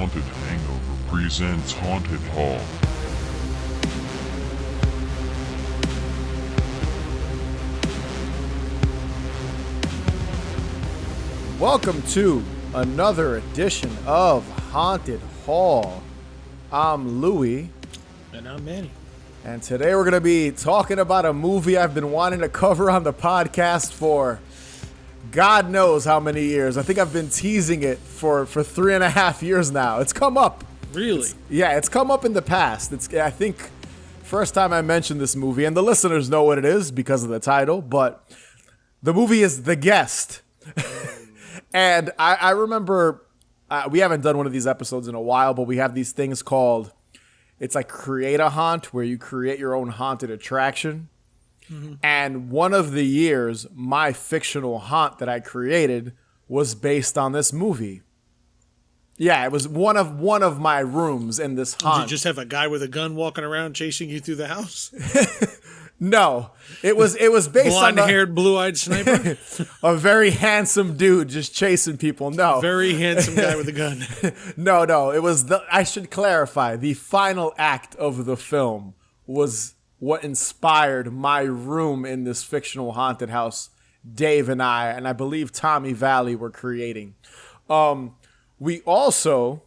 Haunted Hangover presents Haunted Hall. Welcome to another edition of Haunted Hall. I'm Louie. And I'm Manny. And today we're going to be talking about a movie I've been wanting to cover on the podcast for God knows how many years. I think I've been teasing it for 3.5 years now. It's come up. Really? It's come up in the past. I think first time I mentioned this movie, and the listeners know what it is because of the title, but the movie is The Guest. And I remember, we haven't done one of these episodes in a while, but we have these things called, it's like Create a Haunt, where you create your own haunted attraction. Mm-hmm. And one of the years, my fictional haunt that I created was based on this movie. Yeah, it was one of my rooms in this haunt. Did you just have a guy with a gun walking around chasing you through the house? No, it was based on blonde-haired, blue-eyed sniper. A very handsome dude just chasing people. No, very handsome guy with a gun. No, it was I should clarify. The final act of the film was what inspired my room in this fictional haunted house. Dave and I believe Tommy Valley were creating. We also,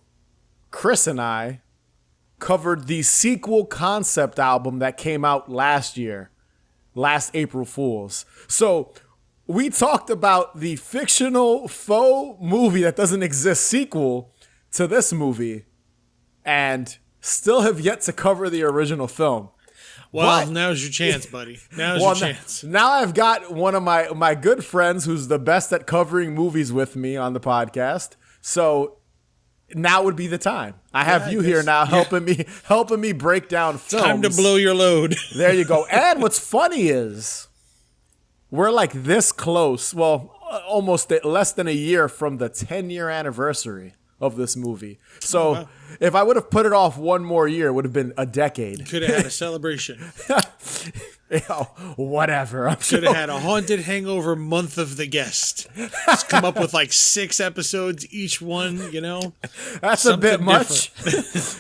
Chris and I, covered the sequel concept album that came out last April Fool's. So we talked about the fictional faux movie that doesn't exist sequel to this movie and still have yet to cover the original film. Well, now's your chance, buddy. Now's your chance. Now I've got one of my good friends who's the best at covering movies with me on the podcast. So now would be the time. I have you here now helping me break down films. Time to blow your load. There you go. And what's funny is we're like this close. Well, almost less than a year from the 10-year anniversary of this movie. So if I would have put it off one more year, it would have been a decade. Could have had a celebration. Whatever. Could have had a Haunted Hangover month of The Guest. Just come up with like 6 episodes each one, you know? That's something a bit much.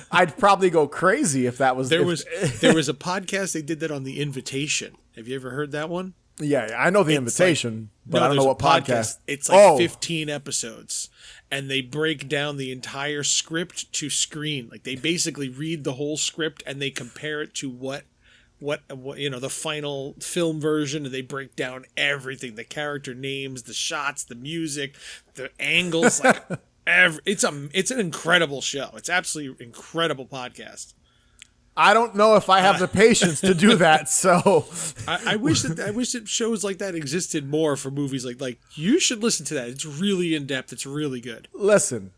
I'd probably go crazy if that was... There was a podcast, they did that on The Invitation. Have you ever heard that one? Yeah, I know The Invitation, but I don't know what podcast. It's like 15 episodes. And they break down the entire script to screen. Like they basically read the whole script and they compare it to what you know, the final film version, and they break down everything, the character names, the shots, the music, the angles, like it's an incredible show. It's absolutely incredible podcast. I don't know if I have the patience to do that, so I wish that shows like that existed more for movies. Like you should listen to that. It's really in depth. It's really good. Listen,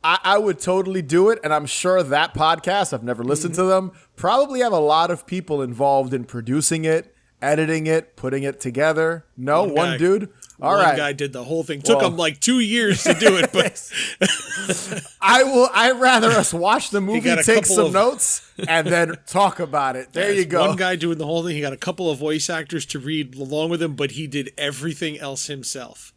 I would totally do it, and I'm sure that podcast, I've never listened to them, probably have a lot of people involved in producing it, editing it, putting it together. No, one dude. All right. One guy did the whole thing. Took him like 2 years to do it, but I'd rather us watch the movie, take some notes, and then talk about it. There you go. One guy doing the whole thing. He got a couple of voice actors to read along with him, but he did everything else himself.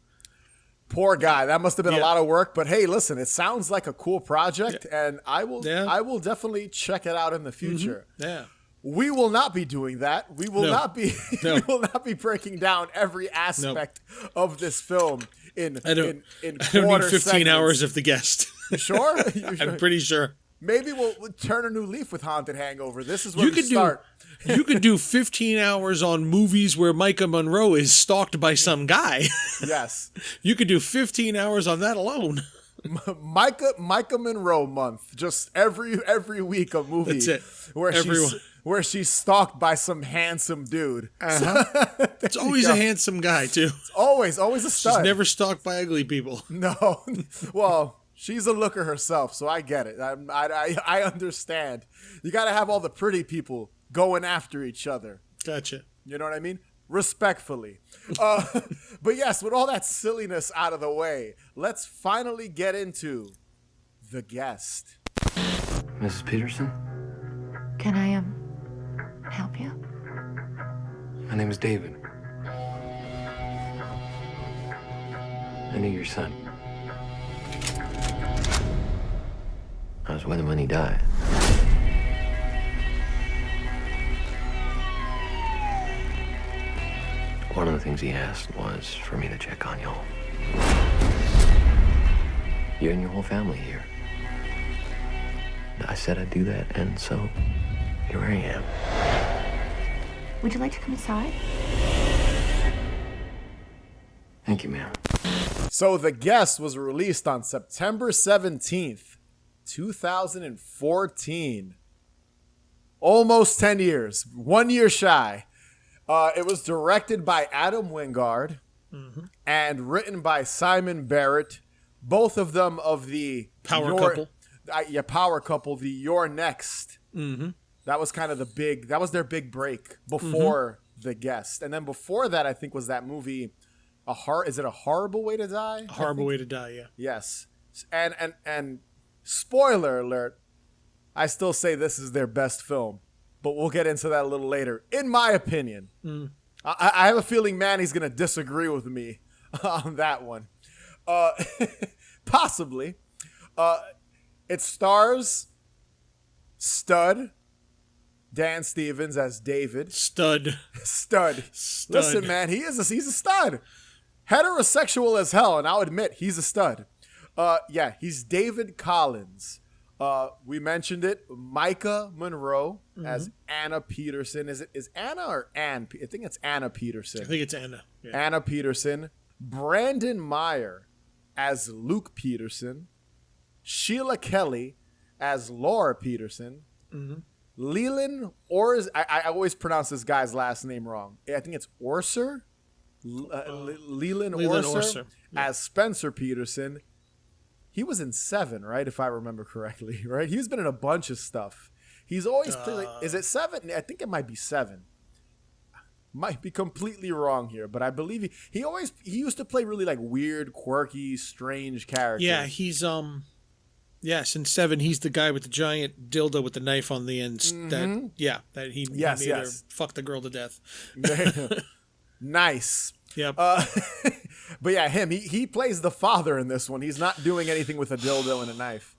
Poor guy. That must have been a lot of work. But hey, listen, it sounds like a cool project, and I will definitely check it out in the future. Mm-hmm. Yeah. We will not be doing that. We will not be. We will not be breaking down every aspect of this film in I don't need 15 segments. hours of The Guest. You sure? I'm pretty sure. Maybe we'll turn a new leaf with Haunted Hangover. This is where we start. You could do 15 hours on movies where Micah Monroe is stalked by some guy. Yes. You could do 15 hours on that alone. Micah Monroe month. Just every week a movie. That's it. Where she's stalked by some handsome dude. Uh-huh. It's always a handsome guy, too. It's always a stud. She's never stalked by ugly people. No. Well, she's a looker herself, so I get it. I understand. You got to have all the pretty people going after each other. Gotcha. You know what I mean? Respectfully. But yes, with all that silliness out of the way, let's finally get into The Guest. Mrs. Peterson? Can I, help you? My name is David. I knew your son. I was with him when he died. One of the things he asked was for me to check on y'all. You and your whole family here. I said I'd do that, and so here I am. Would you like to come inside? Thank you, ma'am. So The Guest was released on September 17th, 2014. Almost 10 years. 1 year shy. It was directed by Adam Wingard and written by Simon Barrett. Both of them of the Power couple. Power couple, the You're Next. That was kind of that was their big break before The Guest. And then before that, I think, was that movie, is it A Horrible Way to Die? A Horrible Way to Die, yeah. Yes. And spoiler alert, I still say this is their best film, but we'll get into that a little later. In my opinion, I have a feeling Manny's going to disagree with me on that one. Possibly. It stars stud Dan Stevens as David. Stud. Listen, man, he's a stud. Heterosexual as hell, and I'll admit he's a stud. He's David Collins. We mentioned it. Micah Monroe as Anna Peterson. Is Anna or Ann? I think it's Anna Peterson. I think it's Anna. Yeah. Anna Peterson. Brandon Meyer as Luke Peterson. Sheila Kelly as Laura Peterson. Leland I always pronounce this guy's last name wrong. I think it's Orser. Leland Orser as Spencer Peterson. He was in Seven, right? If I remember correctly, right? He's been in a bunch of stuff. He's always played. Is it Seven? I think it might be Seven. Might be completely wrong here, but I believe he used to play really like weird, quirky, strange characters. Yeah, he's yes, in Seven, he's the guy with the giant dildo with the knife on the end. That he made her fuck the girl to death. Nice. Yep. But yeah, he plays the father in this one. He's not doing anything with a dildo and a knife.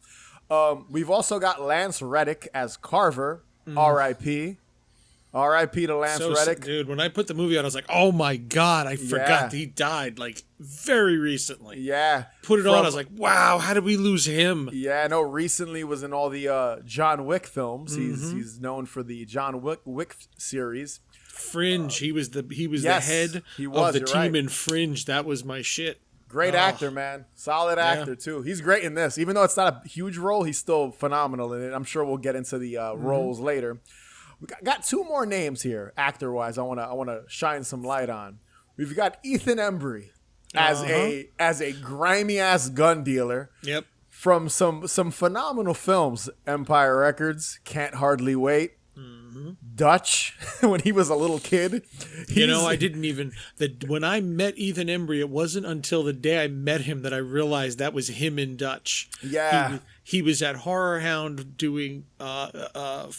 We've also got Lance Reddick as Carver. R.I.P. R.I.P. to Lance Reddick. Dude, when I put the movie on, I was like, oh my God, I forgot he died like very recently. Yeah. Put it on, I was like, wow, how did we lose him? Yeah, no, recently was in all the John Wick films. He's known for the John Wick series. Fringe, he was the head of the team in Fringe. That was my shit. Great actor, man. Solid actor, too. He's great in this. Even though it's not a huge role, he's still phenomenal in it. I'm sure we'll get into the roles later. We got two more names here, actor-wise, I wanna shine some light on. We've got Ethan Embry as a grimy-ass gun dealer. Yep. From some phenomenal films. Empire Records, Can't Hardly Wait. Dutch, when he was a little kid. I didn't even when I met Ethan Embry, it wasn't until the day I met him that I realized that was him in Dutch. Yeah, he was at Horror Hound doing promo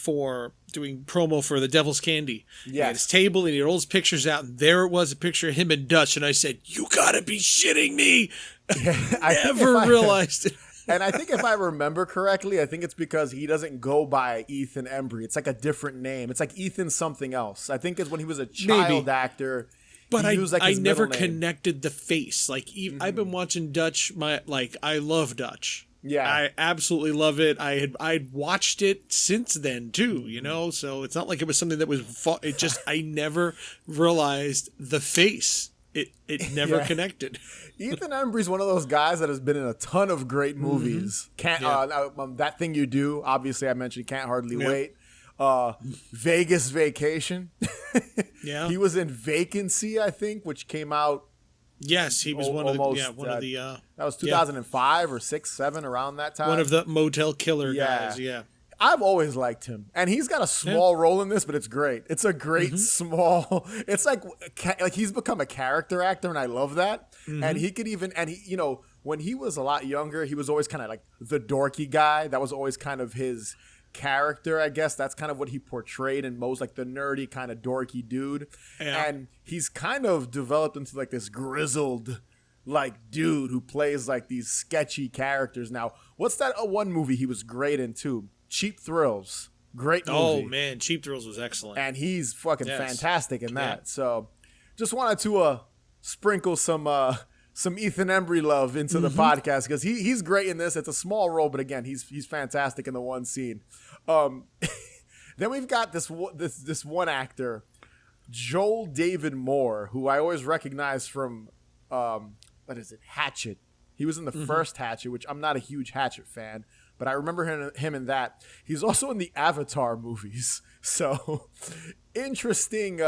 for the Devil's Candy. He had his table and he had all his pictures out, and there it was, a picture of him in Dutch, and I said, "You gotta be shitting me!" I never realized it. And I think if I remember correctly, I think it's because he doesn't go by Ethan Embry. It's like a different name. It's like Ethan something else. I think it's when he was a child actor. But I never connected the face. Like I've been watching Dutch. I love Dutch. Yeah, I absolutely love it. I'd watched it since then too. So it's not like it was something that was. It just I never realized the face. It never connected. Ethan Embry's one of those guys that has been in a ton of great movies. That Thing You Do, obviously I mentioned Can't Hardly Wait. Vegas Vacation. He was in Vacancy, I think, which came out. Yes, he was one of the. That was 2005 or 6, 7, around that time. One of the motel killer guys. Yeah. I've always liked him, and he's got a small role in this, but it's great. It's a great small. It's like he's become a character actor, and I love that. And he could even, when he was a lot younger, he was always kind of like the dorky guy. That was always kind of his character, I guess. That's kind of what he portrayed in most, like the nerdy kind of dorky dude. Yeah. And he's kind of developed into like this grizzled like dude who plays like these sketchy characters. Now, what's that one movie he was great in too? Cheap Thrills. Great movie. Oh man, Cheap Thrills was excellent. And he's fucking fantastic in that. Yeah. So just wanted to sprinkle some Ethan Embry love into the podcast because he's great in this. It's a small role, but again, he's fantastic in the one scene. Then we've got this one actor, Joel David Moore, who I always recognize from Hatchet. He was in the first Hatchet, which I'm not a huge Hatchet fan, but I remember him in that. He's also in the Avatar movies. So interesting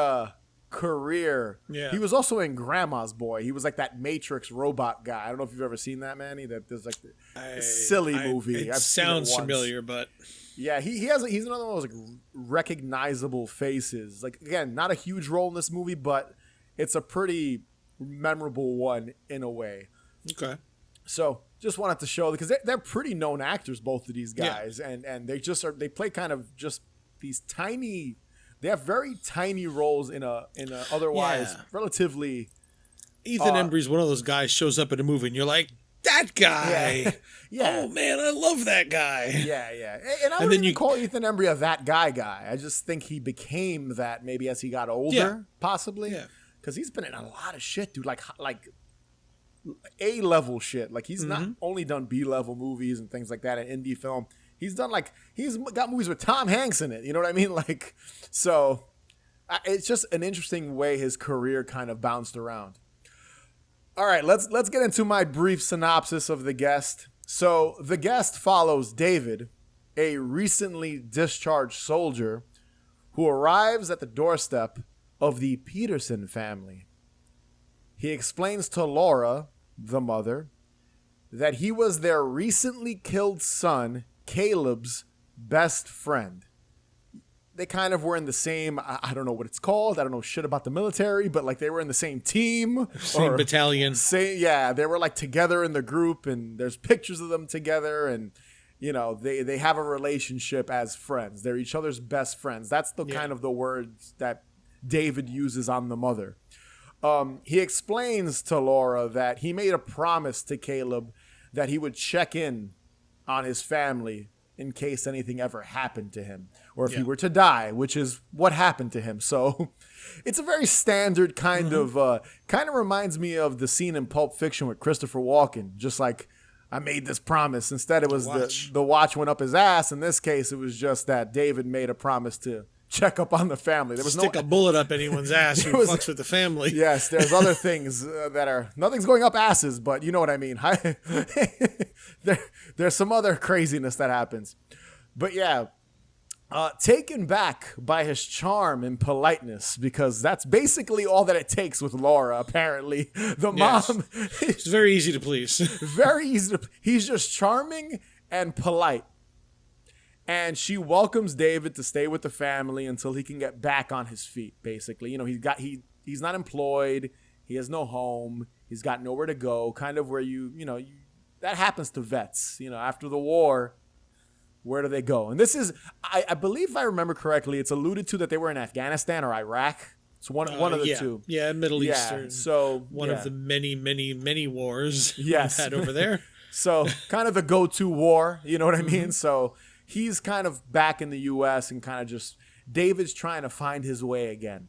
career. Yeah. He was also in Grandma's Boy. He was like that Matrix robot guy. I don't know if you've ever seen that, Manny. That there's like the silly movie. It I've sounds seen it once. familiar, but Yeah, he's another one of those like recognizable faces. Like again, not a huge role in this movie, but it's a pretty memorable one in a way. okay. So just wanted to show because they're pretty known actors, both of these guys, and they play kind of just these tiny. They have very tiny roles in a otherwise relatively. Ethan Embry's one of those guys shows up in a movie and you're like, that guy. Yeah. Oh man, I love that guy. Yeah. And I wouldn't even call Ethan Embry a that guy. I just think he became that maybe as he got older, possibly. Yeah. Because he's been in a lot of shit, dude. Like A-level shit. Like he's not only done B-level movies and things like that in indie film. He's got movies with Tom Hanks in it. You know what I mean? Like, so it's just an interesting way his career kind of bounced around. All right, let's get into my brief synopsis of The Guest. So The Guest follows David, a recently discharged soldier who arrives at the doorstep of the Peterson family. He explains to Laura, the mother, that he was their recently killed son, Caleb's best friend. They kind of were in the same, I don't know what it's called. I don't know shit about the military, but like they were in the same team. Same battalion. They were like together in the group and there's pictures of them together and, you know, they have a relationship as friends. They're each other's best friends. That's the kind of the words that David uses on the mother. He explains to Laura that he made a promise to Caleb that he would check in on his family in case anything ever happened to him or if he were to die, which is what happened to him. So it's a very standard kind of reminds me of the scene in Pulp Fiction with Christopher Walken. Just like I made this promise. Instead, it was the watch went up his ass. In this case, it was just that David made a promise to check up on the family. There was Stick a bullet up anyone's ass who fucks with the family. Yes, there's other things that are nothing's going up asses, but you know what I mean. There's some other craziness that happens, but yeah, taken back by his charm and politeness because that's basically all that it takes with Laura. Apparently, the mom. It's very easy to please. Very easy to. He's just charming and polite. And she welcomes David to stay with the family until he can get back on his feet, basically. You know, he's not employed. He has no home. He's got nowhere to go. Kind of where that happens to vets. You know, after the war, where do they go? And this is, I believe if I remember correctly, it's alluded to that they were in Afghanistan or Iraq. It's one of the two. Yeah, Middle Eastern. Yeah, so one of the many, many, many wars we've had over there. So kind of the go-to war. You know what I mean? So he's kind of back in the U.S. and kind of just David's trying to find his way again.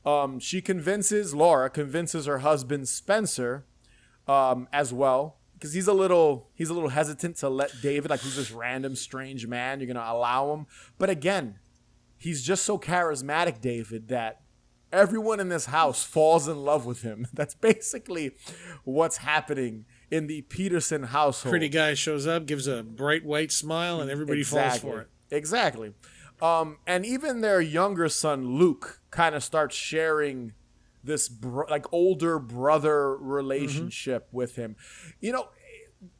Laura convinces her husband Spencer as well because he's a little hesitant to let David, like who's this random strange man, you're going to allow him. But again, he's just so charismatic, David, that everyone in this house falls in love with him. That's basically what's happening in the Peterson household. Pretty guy shows up, gives a bright white smile, and everybody falls for it. Exactly. And even their younger son, Luke, kind of starts sharing this older brother relationship with him. You know,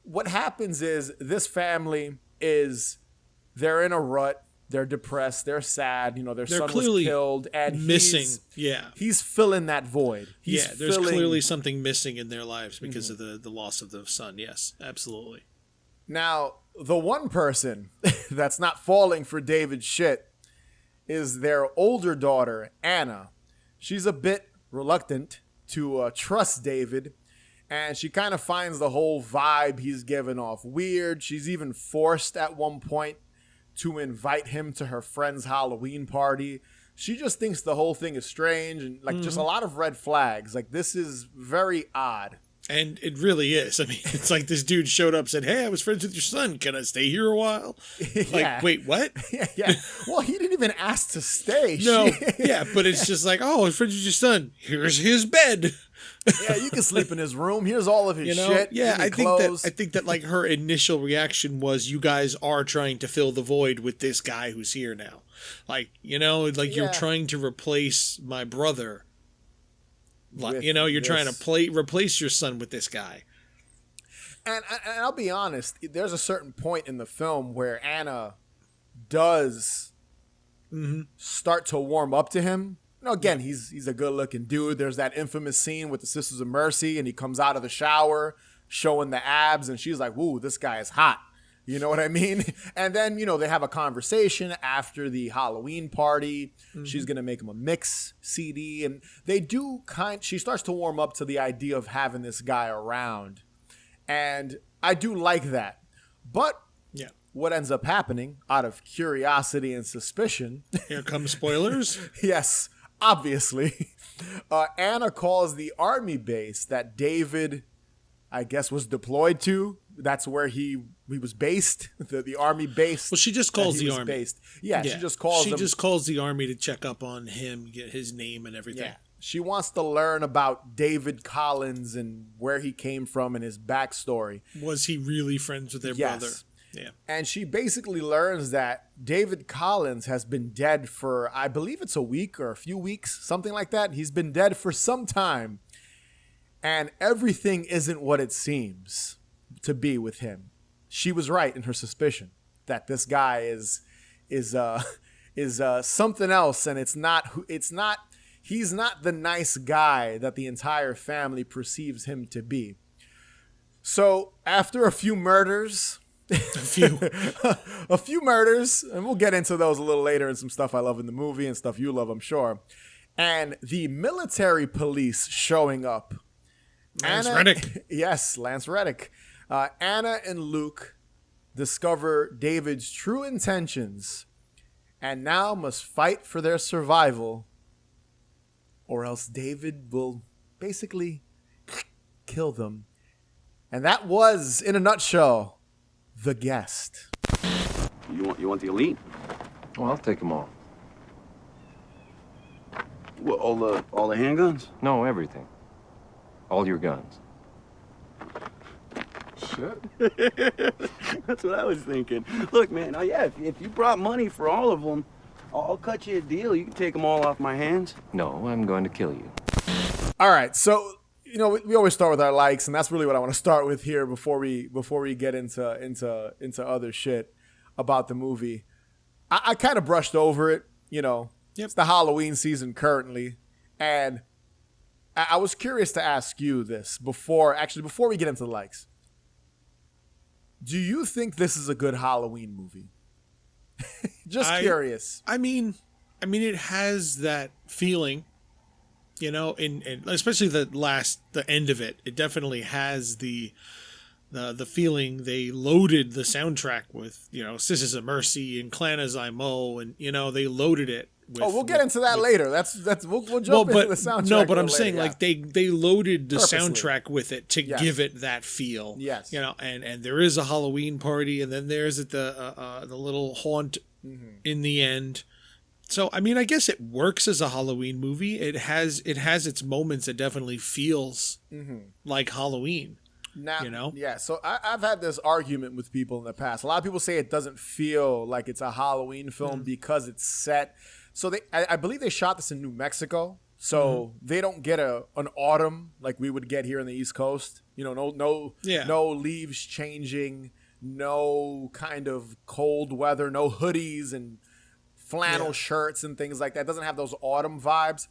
what happens is this family they're in a rut. They're depressed. They're sad. You know, their son was killed, and missing. He's filling that void. There's clearly something missing in their lives because of the loss of the son. Yes, absolutely. Now, the one person that's not falling for David's shit is their older daughter, Anna. She's a bit reluctant to trust David, And she kind of finds the whole vibe he's giving off weird. She's even forced at one point to invite him to her friend's Halloween party. She just thinks the whole thing is strange and like just a lot of red flags. Like, this is very odd. And it really is. I mean, it's like this dude showed up, said, "Hey, I was friends with your son. Can I stay here a while?" Like, wait, what? Yeah. Well, he didn't even ask to stay. No. Yeah, but it's just like, "Oh, I was friends with your son. Here's his bed." Yeah, you can sleep in his room. Here's all of his shit. Yeah, I clothes. think that like her initial reaction was, "You guys are trying to fill the void with this guy who's here now." Like, you're trying to replace my brother. Like, you're trying to replace your son with this guy. And I'll be honest, there's a certain point in the film where Anna does start to warm up to him. Again, he's a good-looking dude. There's that infamous scene with the Sisters of Mercy, and he comes out of the shower showing the abs, and she's like, "Woo, this guy is hot." You know what I mean? And then, they have a conversation after the Halloween party. She's going to make him a mix CD. And they do she starts to warm up to the idea of having this guy around. And I do like that. But what ends up happening, out of curiosity and suspicion. Here come spoilers. Yes, obviously. Anna calls the army base that David, I guess, was deployed to. That's where he was based, the army base. Well, she just calls the army. Based. Yeah, she just calls them. She just calls the army to check up on him, get his name and everything. Yeah. She wants to learn about David Collins and where he came from and his backstory. Was he really friends with their brother? Yeah. And she basically learns that David Collins has been dead for, I believe it's a week or a few weeks, something like that. He's been dead for some time. And everything isn't what it seems to be with him. She was right in her suspicion that this guy is something else, and he's not the nice guy that the entire family perceives him to be. So after a few murders, a few murders, and we'll get into those a little later and some stuff I love in the movie and stuff you love, I'm sure. And the military police showing up. Lance Reddick. Yes, Lance Reddick. Anna and Luke discover David's true intentions and now must fight for their survival, or else David will basically kill them. And that was, in a nutshell, The Guest. You want the elite? Well, I'll take them all. What, all the handguns? No, everything. All your guns. Shit. That's what I was thinking. Look, man, if you brought money for all of them, I'll cut you a deal. You can take them all off my hands. No, I'm going to kill you. All right, so we always start with our likes, and that's really what I want to start with here before we get into other shit about the movie. I kind of brushed over it. It's the Halloween season currently, and I was curious to ask you this before we get into the likes. Do you think this is a good Halloween movie? Just curious. I mean, it has that feeling, and especially the end of it. It definitely has the feeling. They loaded the soundtrack with, Sisters of Mercy and Clan as I Mow, and they loaded it. We'll get into that later. We'll jump into the soundtrack. No, but I'm saying like they loaded the soundtrack with it to give it that feel. Yes. And there is a Halloween party, and then there's the little haunt in the end. So I mean, I guess it works as a Halloween movie. It has its moments. It definitely feels like Halloween. Now, yeah. So I've had this argument with people in the past. A lot of people say it doesn't feel like it's a Halloween film because it's set. So I believe they shot this in New Mexico. So they don't get an autumn like we would get here in the East Coast. No leaves changing, no kind of cold weather, no hoodies and flannel shirts and things like that. It doesn't have those autumn vibes.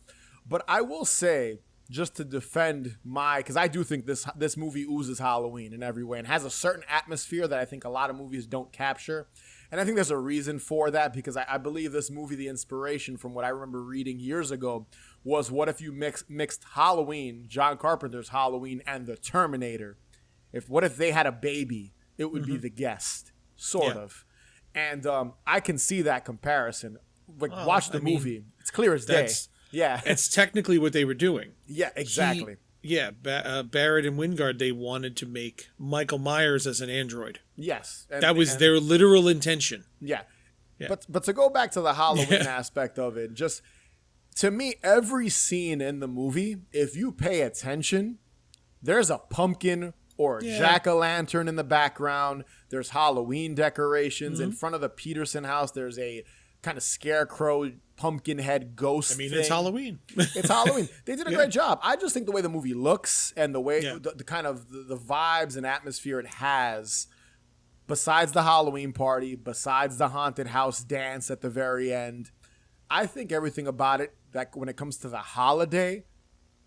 But I will say, just to defend because I do think this movie oozes Halloween in every way and has a certain atmosphere that I think a lot of movies don't capture. And I think there's a reason for that, because I believe this movie, the inspiration from what I remember reading years ago, was what if you mixed Halloween, John Carpenter's Halloween, and The Terminator? What if they had a baby? It would be The Guest, sort of. And I can see that comparison. Like, watch the movie. It's clear as day. Yeah. It's technically what they were doing. Yeah, exactly. Barrett and Wingard, they wanted to make Michael Myers as an android. Yes. That was their literal intention. Yeah. But to go back to the Halloween aspect of it, just to me, every scene in the movie, if you pay attention, there's a pumpkin or a jack-o'-lantern in the background. There's Halloween decorations. In front of the Peterson house, there's a kind of scarecrow pumpkin head ghost thing. It's Halloween. It's Halloween. They did a great job. I just think the way the movie looks and the way the kind of the vibes and atmosphere it has, besides the Halloween party, besides the haunted house dance at the very end, I think everything about it, that when it comes to the holiday,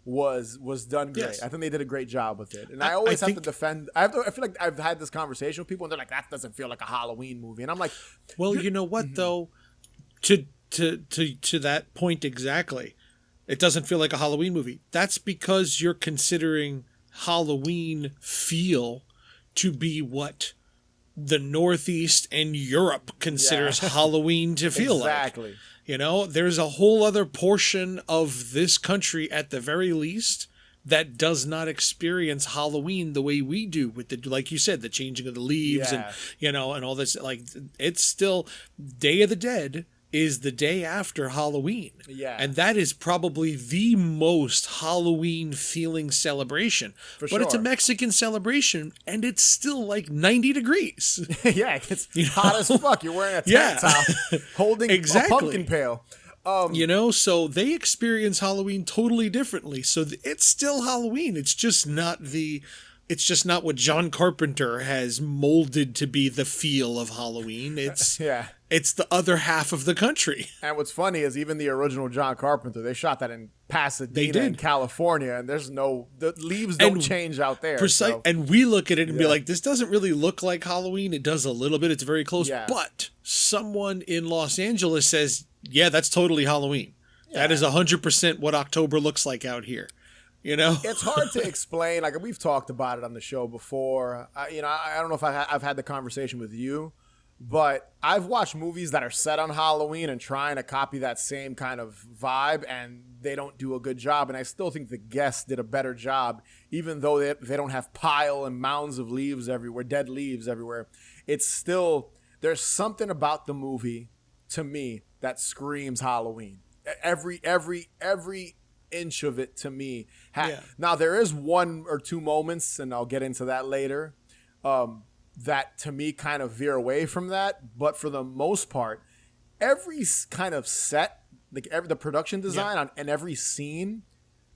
was done great. Yes. I think they did a great job with it. And I always have to defend. I feel like I've had this conversation with people, and they're like, "That doesn't feel like a Halloween movie." And I'm like, "Well, you know what though? To that point exactly, it doesn't feel like a Halloween movie. That's because you're considering Halloween feel to be what the Northeast and Europe considers Halloween to feel like. Exactly. You know, there's a whole other portion of this country, at the very least, that does not experience Halloween the way we do, with the, like you said, the changing of the leaves and, you know, and all this. Like, it's still Day of the Dead is the day after Halloween. Yeah. And that is probably the most Halloween feeling celebration. But it's a Mexican celebration, and it's still like 90 degrees. It's hot as fuck. You're wearing a tank top holding a pumpkin pail. You know, so they experience Halloween totally differently. So it's still Halloween. It's just not what John Carpenter has molded to be the feel of Halloween. It's it's the other half of the country. And what's funny is even the original John Carpenter, they shot that in Pasadena, in California, and the leaves don't change out there. So. And we look at it and be like, this doesn't really look like Halloween. It does a little bit. It's very close. Yeah. But someone in Los Angeles says, yeah, that's totally Halloween. Yeah. That is 100% what October looks like out here. You know, it's hard to explain. Like, we've talked about it on the show before. I don't know if I've had the conversation with you, but I've watched movies that are set on Halloween and trying to copy that same kind of vibe, and they don't do a good job. And I still think The Guest did a better job, even though they don't have pile and mounds of leaves everywhere, dead leaves everywhere. It's still, there's something about the movie, to me, that screams Halloween. Every inch of it, to me. Now, there is one or two moments, and I'll get into that later, that to me kind of veer away from that. But for the most part, every kind of set, like the production design and every scene,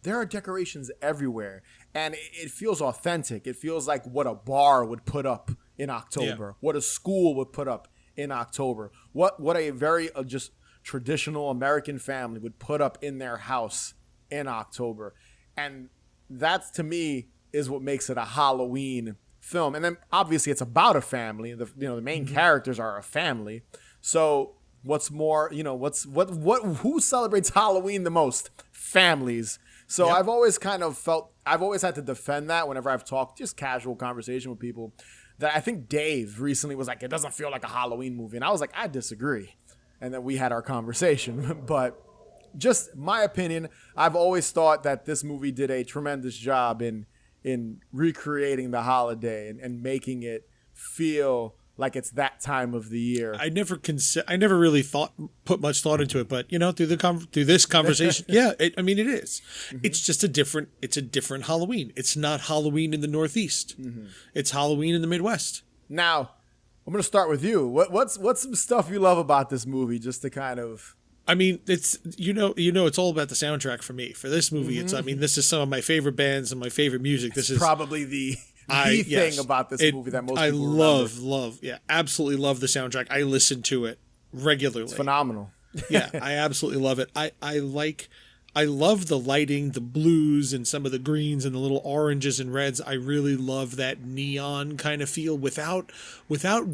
there are decorations everywhere, and it feels authentic. It feels like what a bar would put up in October, what a school would put up in October, what a very just traditional American family would put up in their house in October. And that, to me, is what makes it a Halloween film. And then obviously it's about a family. The main characters are a family. So what's more, who celebrates Halloween the most? Families. So I've always had to defend that whenever I've talked, just casual conversation with people, that I think Dave recently was like, it doesn't feel like a Halloween movie. And I was like, I disagree. And then we had our conversation. But just my opinion, I've always thought that this movie did a tremendous job in recreating the holiday and making it feel like it's that time of the year. I never really put much thought into it, but through this conversation, it is. Mm-hmm. It's just a different Halloween. It's not Halloween in the Northeast. Mm-hmm. It's Halloween in the Midwest. Now, I'm going to start with you. What's some stuff you love about this movie, just to kind of... I mean, it's it's all about the soundtrack for me. For this movie, this is some of my favorite bands and my favorite music. This is probably the thing about this movie that most people love. Yeah, absolutely love the soundtrack. I listen to it regularly. It's phenomenal. Yeah, I absolutely love it. I like I love the lighting, the blues and some of the greens and the little oranges and reds. I really love that neon kind of feel without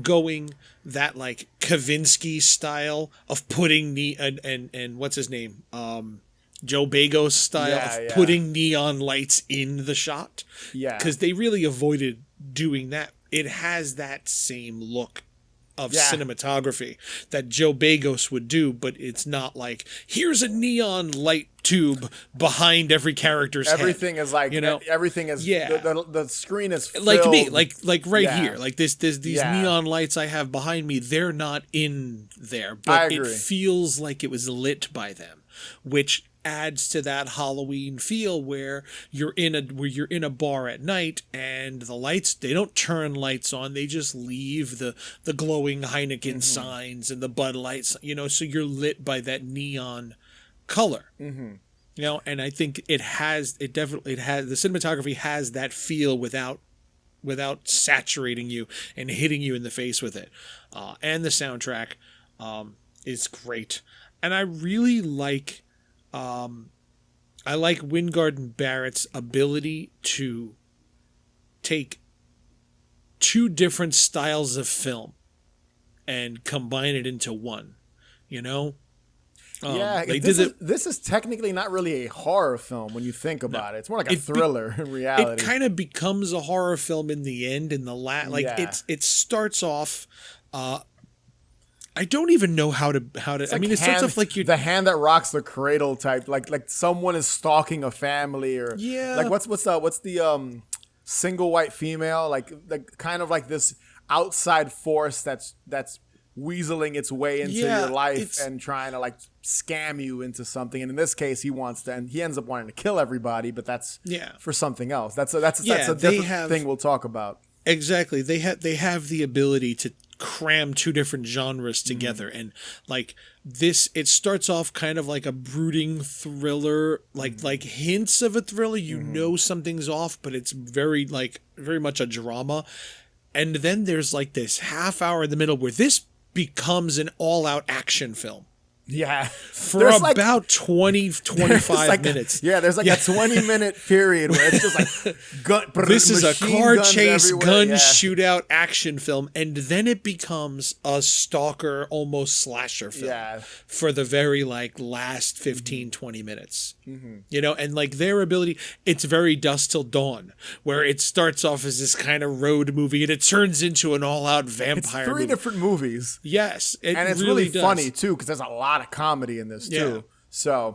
going that like Kavinsky style of putting and what's his name? Joe Bagos style of putting neon lights in the shot. Yeah. Because they really avoided doing that. It has that same look of cinematography that Joe Bagos would do, but it's not like, here's a neon light tube behind every character's everything head. is like, you know, everything is, the screen is filled. Like me, like right here, like there's these neon lights I have behind me, they're not in there, but it feels like it was lit by them, which adds to that Halloween feel where you're in a bar at night and the lights, they don't turn lights on, they just leave the glowing Heineken signs and the Bud Lights, you know, so you're lit by that neon color. You know, and I think it definitely has the cinematography has that feel without saturating you and hitting you in the face with it. And the soundtrack is great. And I really like Wingard and Barrett's ability to take two different styles of film and combine it into one, you know? This is technically not really a horror film when you think about it. It's more like a thriller in reality. It kind of becomes a horror film in the end, in the it starts off. I don't even know how to. I mean, it starts off like the hand that rocks the cradle type, like someone is stalking a family, or like what's the single white female, like kind of like this outside force that's weaseling its way into your life and trying to like scam you into something. And in this case, he ends up wanting to kill everybody, but that's for something else. That's a different thing we'll talk about. Exactly, they have the ability to cram two different genres together, and like this, it starts off kind of like a brooding thriller, like hints of a thriller, you know something's off, but it's very much a drama. And then there's like this half hour in the middle where this becomes an all-out action film. Yeah. For about 20-25 minutes. There's like a 20-minute period where it's just like this is a car chase, gun yeah. shootout action film, and then it becomes a stalker, almost slasher film for the very last 15-20 minutes. You know, and like their ability, it's very Dusk Till Dawn, where it starts off as this kind of road movie and it turns into an all-out vampire movie. Different movies. Yes. And it's really funny too, because there's a lot of comedy in this too. So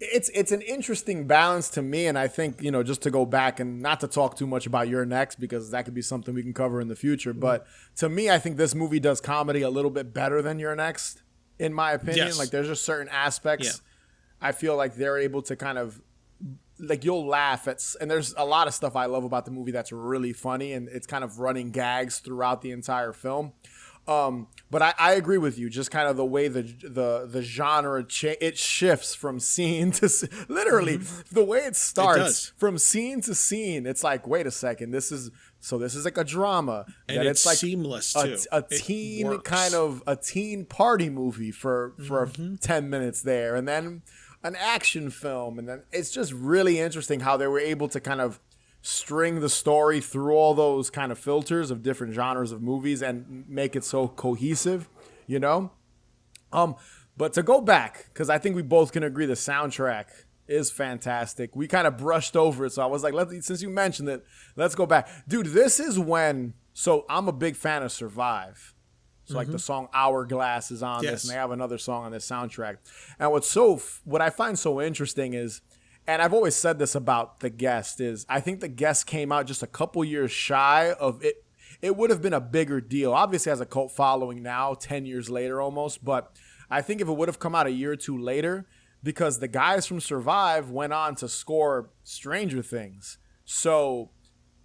it's an interesting balance to me. And I think, you know, just to go back and not to talk too much about Your Next, because that could be something we can cover in the future. But to me, I think this movie does comedy a little bit better than Your Next, in my opinion. Like there's just certain aspects I feel like they're able to kind of, like, you'll laugh at, and there's a lot of stuff I love about the movie that's really funny, and it's kind of running gags throughout the entire film. But I agree with you, just kind of the way the genre it shifts from scene to literally the way it starts from scene to scene. It's like, wait a second, this is like a drama, and it's like seamless too. A teen kind of a teen party movie for 10 minutes there, and then an action film, and then it's just really interesting how they were able to kind of string the story through all those kind of filters of different genres of movies and make it so cohesive, you know? But to go back, because I think we both can agree the soundtrack is fantastic. We kind of brushed over it, so I was like, since you mentioned it, let's go back. Dude, this is when, so I'm a big fan of Survive. So like the song Hourglass is on this, and they have another song on this soundtrack. And what I find so interesting is, and I've always said this about The Guest, is I think The Guest came out just a couple years shy of it. It would have been a bigger deal. Obviously, it has a cult following now, 10 years later almost. But I think if it would have come out a year or two later, because the guys from Survive went on to score Stranger Things. So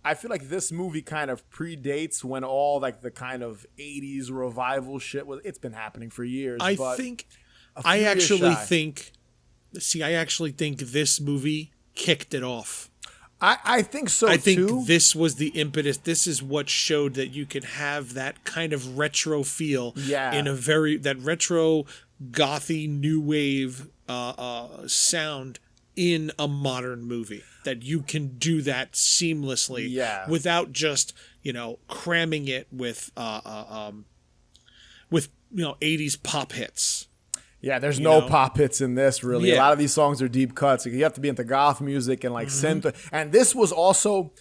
I feel like this movie kind of predates when all like the kind of 80s revival shit was. It's been happening for years. I actually think this movie kicked it off. I think so, too. I think this was the impetus. This is what showed that you could have that kind of retro feel in that retro gothy new wave sound in a modern movie, that you can do that seamlessly without just, cramming it with 80s pop hits. Yeah, there's no pop hits in this, really. A lot of these songs are deep cuts. You have to be into goth music and synth. And this was also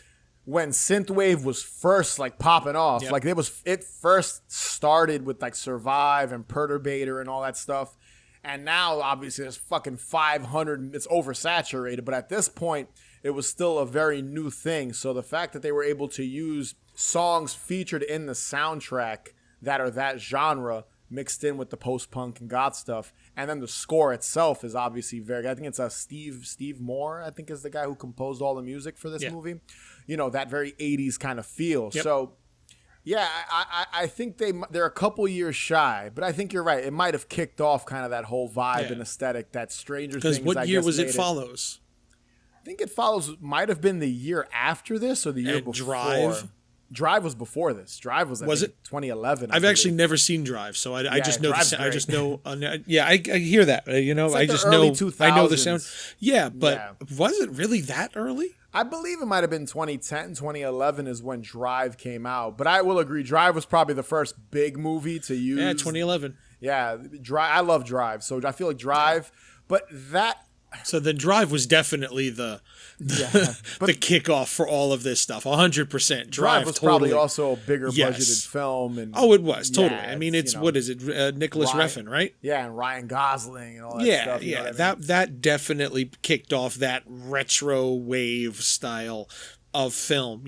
when synthwave was first popping off. Yep. It first started with Survive and Perturbator and all that stuff. And now obviously there's fucking 500, it's oversaturated, but at this point it was still a very new thing. So the fact that they were able to use songs featured in the soundtrack that are that genre mixed in with the post-punk and goth stuff, and then the score itself is obviously I think it's Steve Moore, I think is the guy who composed all the music for this movie. That very 80s kind of feel. Yep. So yeah, I think they're a couple years shy, but I think you're right. It might have kicked off kind of that whole vibe and aesthetic that Stranger Things. Because what year was it follows? I think it follows might have been the year after this or the year before. Drive was before this. Drive was 2011. I've actually never seen Drive, so I just know I just know. I hear that. I just know. 2000s. I know the sound. Yeah, but was it really that early? I believe it might have been 2010, 2011 is when Drive came out. But I will agree, Drive was probably the first big movie to use. Yeah, 2011. Yeah, I love Drive. So I feel like Drive, but that... So then Drive was definitely the kickoff for all of this stuff. 100%. Drive was totally. Probably also a bigger budgeted film. And it was totally. I mean, it's what is it? Nicholas Refn, right? Yeah, and Ryan Gosling and all that stuff. Yeah, that definitely kicked off that retro wave style of film.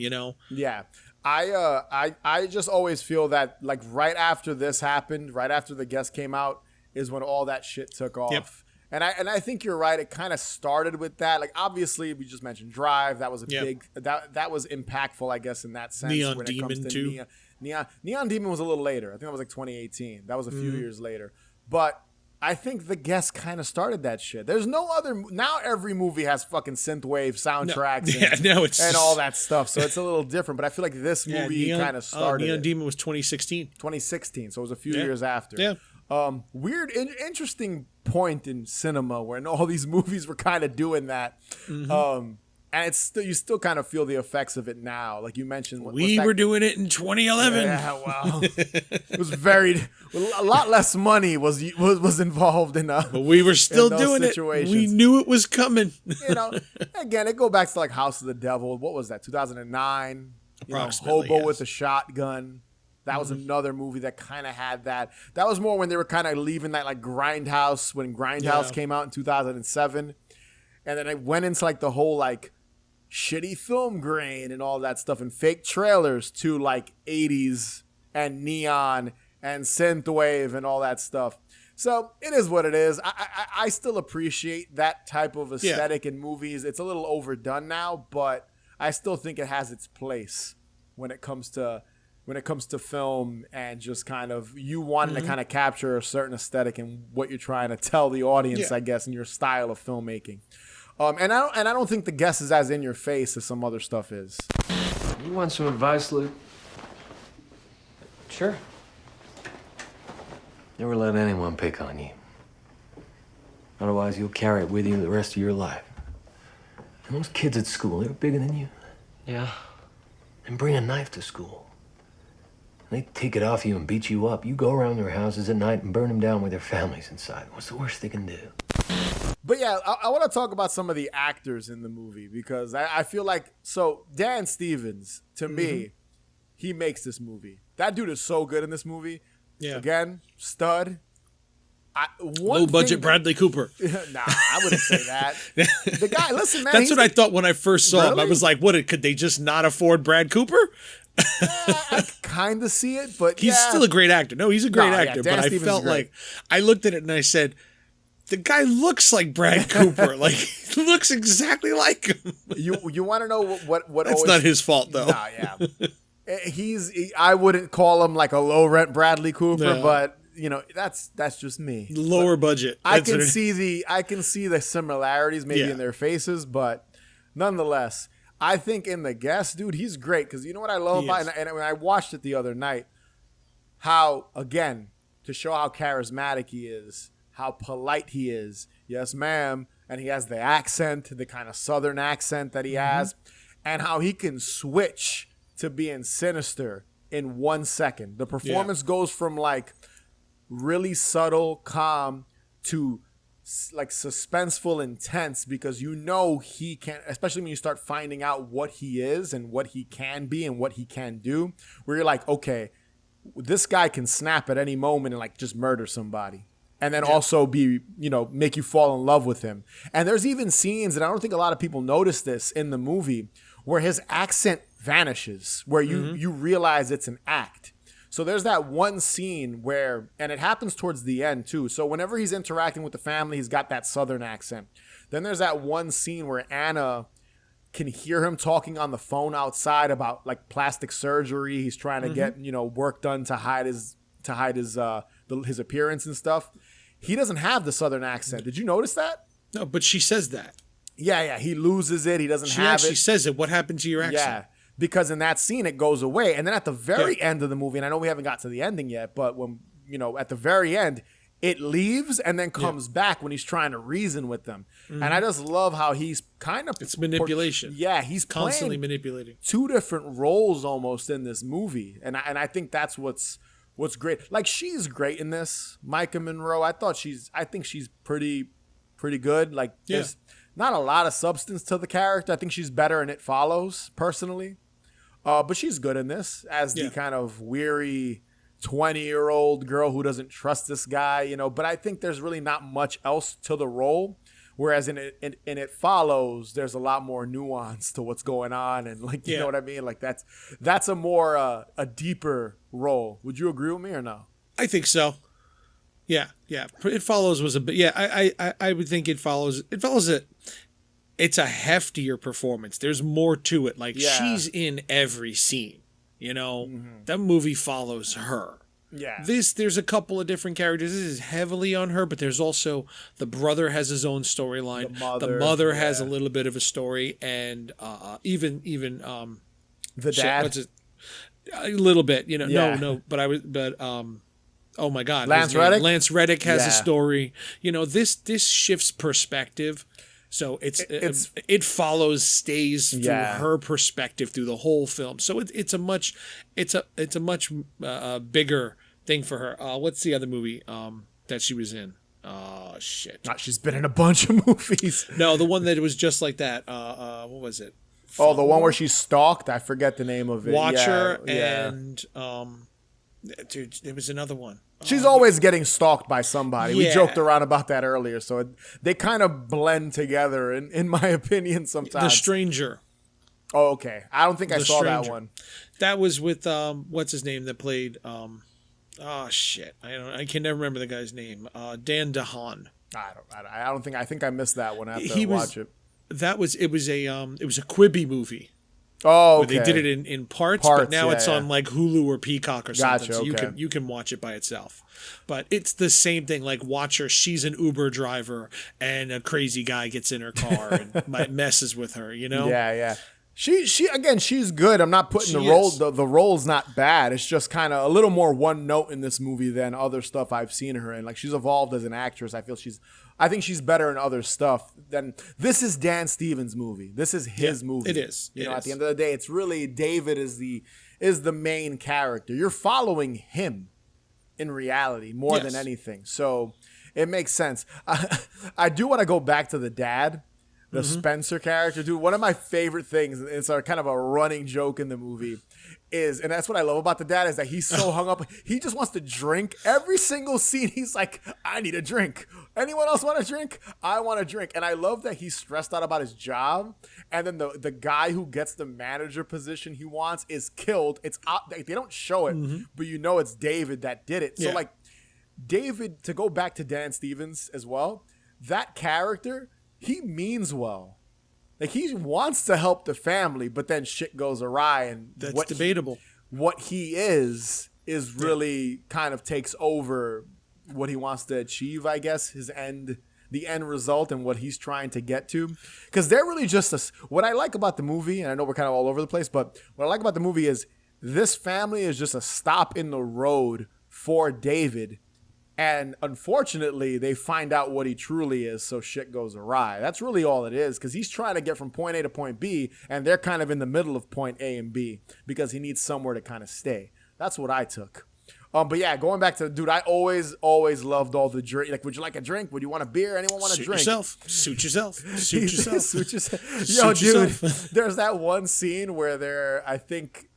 Yeah. I just always feel that right after this happened, right after The Guest came out, is when all that shit took off. Yep. And I think you're right. It kind of started with that. Obviously, we just mentioned Drive. That was a big that was impactful, I guess, in that sense. Neon when Demon it comes to too. Neon Demon was a little later. I think that was 2018. That was a few years later. But I think The Guest kind of started that shit. There's no other. Now every movie has fucking synthwave soundtracks and all that stuff. So it's a little different. But I feel like this movie kind of started. Neon Demon was 2016. 2016. So it was a few years after. Yeah. Weird, interesting point in cinema when all these movies were kind of doing that. And it's still, you still kind of feel the effects of it now. Like you mentioned, we were doing it in 2011. Yeah, well, it was a lot less money was involved in. But we were still doing situations. It. We knew it was coming. Again, it go back to House of the Devil. What was that? 2009. Hobo with a shotgun. That was another movie that kind of had that. That was more when they were kind of leaving that Grindhouse, when Grindhouse came out in 2007. And then it went into the whole shitty film grain and all that stuff and fake trailers to 80s and neon and synthwave and all that stuff. So it is what it is. I still appreciate that type of aesthetic in movies. It's a little overdone now, but I still think it has its place when it comes to film and just kind of you wanting to kind of capture a certain aesthetic and what you're trying to tell the audience, I guess, in your style of filmmaking. And I don't think The Guest is as in your face as some other stuff is. You want some advice, Luke? Sure. Never let anyone pick on you. Otherwise, you'll carry it with you the rest of your life. And those kids at school, they're bigger than you. Yeah. And bring a knife to school. They take it off you and beat you up. You go around their houses at night and burn them down with their families inside. What's the worst they can do? But yeah, I want to talk about some of the actors in the movie because I feel Dan Stevens, to me, he makes this movie. That dude is so good in this movie. Yeah. Again, stud. Low budget Bradley Cooper. Nah, I wouldn't say that. The guy, listen, man. That's what I thought when I first saw him. I was like, what, could they just not afford Brad Cooper? I kind of see it, but he's still a great actor. No, he's a great actor. But I felt I looked at it and I said, the guy looks like Brad Cooper. He looks exactly like him. You want to know what That's not his fault, though. Nah, yeah. I wouldn't call him a low rent Bradley Cooper, but that's just me. Lower budget. I can see the similarities maybe in their faces, but nonetheless, I think in The Guest, dude, he's great because you know what I love about it? And when I watched it the other night, how, again, to show how charismatic he is, how polite he is. Yes, ma'am. And he has the accent, the kind of southern accent that he has, and how he can switch to being sinister in 1 second. The performance goes from like really subtle, calm to like suspenseful, intense, because you know he can, especially when you start finding out what he is and what he can be and what he can do, where you're like, okay, this guy can snap at any moment and like just murder somebody. And then also be, make you fall in love with him. And there's even scenes, and I don't think a lot of people notice this in the movie, where his accent vanishes, where you realize it's an act. So there's that one scene where, and it happens towards the end too. So whenever he's interacting with the family, he's got that southern accent. Then there's that one scene where Anna can hear him talking on the phone outside about like plastic surgery. He's trying to get, work done to hide his appearance and stuff. He doesn't have the southern accent. Did you notice that? No, but she says that. Yeah. He loses it. He doesn't She have actually it. says it. What happened to your accent? Yeah. Because in that scene, it goes away. And then at the very end of the movie, and I know we haven't got to the ending yet, but when, at the very end, it leaves and then comes back when he's trying to reason with them. And I just love how he's kind of... It's manipulation. He's constantly playing manipulating. two different roles almost in this movie. And I think that's what's great. Like, she's great in this, Micah Monroe. I think she's pretty good. Like, there's not a lot of substance to the character. I think she's better in It Follows, personally. But she's good in this as the kind of weary 20-year-old girl who doesn't trust this guy, But I think there's really not much else to the role. Whereas in It Follows, there's a lot more nuance to what's going on, and like you know what I mean. Like that's a more a deeper role. Would you agree with me or no? I think so. Yeah. It Follows was a bit. Yeah, I would think It Follows. It Follows it. It's a heftier performance. There's more to it. Like she's in every scene. That movie follows her. Yeah. There's a couple of different characters. This is heavily on her, but there's also the brother has his own storyline. The mother has a little bit of a story, and even the dad. A little bit, oh my God, Lance Reddick. Lance Reddick has a story. This shifts perspective. So it follows, stays through her perspective through the whole film. So it's a much bigger thing for her. What's the other movie that she was in? Oh shit! She's been in a bunch of movies. No, the one that was just like that. What was it? The one where she's stalked. I forget the name of it. Watcher and dude, there was another one. She's always getting stalked by somebody. We joked around about that earlier, so they kind of blend together, in my opinion, sometimes. The Stranger. Oh, okay. I don't think I saw that one. That was with what's his name that played? Oh shit! I can never remember the guy's name. Dan DeHaan. I think I missed that one after I watched it. It was a Quibi movie. Oh, okay. Where they did it in parts, but now it's on like Hulu or Peacock or something. Gotcha, so you can watch it by itself. But it's the same thing. Like Watcher, she's an Uber driver, and a crazy guy gets in her car and messes with her. Yeah. She again, she's good. I'm not putting the role's not bad. It's just kind of a little more one note in this movie than other stuff I've seen her in. Like, she's evolved as an actress. I think she's better in other stuff than this is Dan Stevens' movie. This is his movie. It is. At the end of the day, it's really David is the main character. You're following him in reality more than anything. So it makes sense. I do want to go back to the dad. The Spencer character, dude, one of my favorite things, it's a kind of a running joke in the movie, and that's what I love about the dad, is that he's so hung up. He just wants to drink. Every single scene, he's like, I need a drink. Anyone else want a drink? I want a drink. And I love that he's stressed out about his job. And then the guy who gets the manager position he wants is killed. It's out. They don't show it, but it's David that did it. So like David, to go back to Dan Stevens as well, that character, he means well. Like, he wants to help the family, but then shit goes awry, and that's debatable. What he is really kind of takes over what he wants to achieve, I guess, the end result and what he's trying to get to. Because they're really just what I like about the movie, and I know we're kind of all over the place, but what I like about the movie is this family is just a stop in the road for David And unfortunately, they find out what he truly is, so shit goes awry. That's really all it is, because he's trying to get from point A to point B, and they're kind of in the middle of point A and B, because he needs somewhere to kind of stay. That's what I took. But yeah, going back to, dude, I always loved all the drink. Like, would you like a drink? Would you want a beer? Anyone want a drink? Suit yourself. Suit yourself. Suit yourself. Yo, dude, yourself. There's that one scene where I think,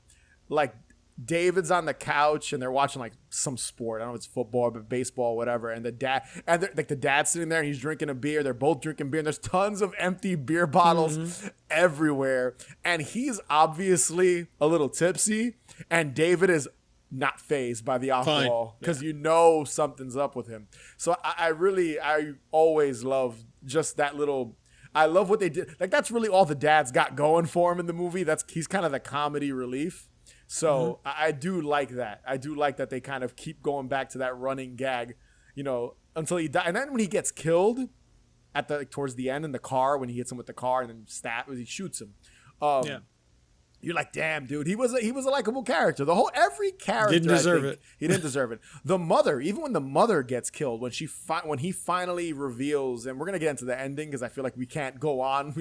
like, David's on the couch and they're watching like some sport. I don't know if it's football, but baseball, whatever. And the dad's sitting there and he's drinking a beer. They're both drinking beer and there's tons of empty beer bottles everywhere. And he's obviously a little tipsy and David is not fazed by the alcohol because you know something's up with him. So I always love just that little. I love what they did. Like, that's really all the dad's got going for him in the movie. He's kind of the comedy relief. So I do like that. I do like that they kind of keep going back to that running gag, until he dies. And then when he gets killed towards the end in the car, when he hits him with the car and then he shoots him. You're like, damn, dude, he was a likable character. Every character didn't deserve it. He didn't deserve it. The mother, even when the mother gets killed, when he finally reveals, and we're gonna get into the ending because I feel like we can't go on.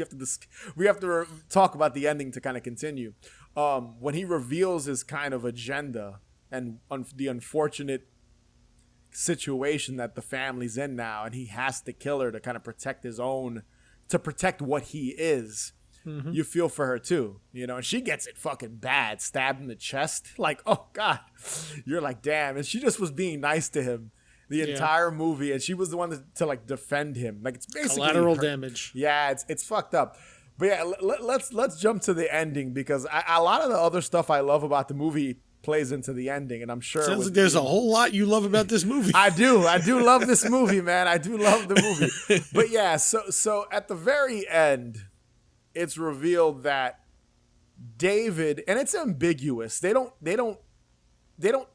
We have to talk about the ending to kind of continue. When he reveals his kind of agenda and the unfortunate situation that the family's in now, and he has to kill her to kind of protect what he is. You feel for her too, and she gets it fucking bad, stabbed in the chest. Like, oh God, you're like, damn. And she just was being nice to him the entire movie, and she was the one to like defend him. Like, it's basically collateral damage. Yeah, it's fucked up. But yeah, let's jump to the ending because a lot of the other stuff I love about the movie plays into the ending, and I'm sure sounds like there's a whole lot you love about this movie. I do love this movie, man. I do love the movie. But yeah, so at the very end, it's revealed that David, and it's ambiguous. They don't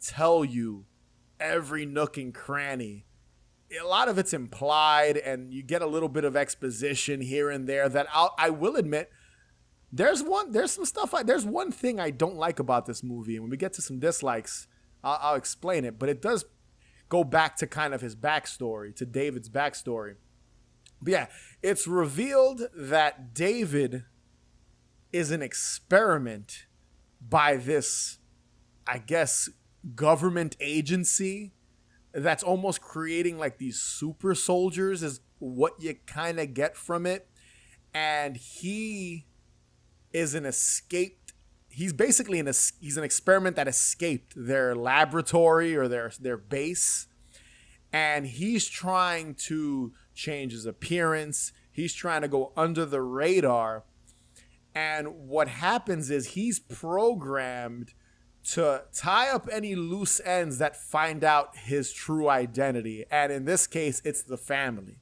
tell you every nook and cranny. A lot of it's implied, and you get a little bit of exposition here and there that I will admit there's one thing I don't like about this movie, and when we get to some dislikes, I'll explain it, but it does go back to kind of his backstory, to David's backstory. But yeah, it's revealed that David is an experiment by this, I guess, government agency that's almost creating like these super soldiers is what you kind of get from it. And he is he's basically he's an experiment that escaped their laboratory or their base. And he's trying to change his appearance. He's trying to go under the radar. And what happens is he's programmed to tie up any loose ends that find out his true identity. And in this case, it's the family.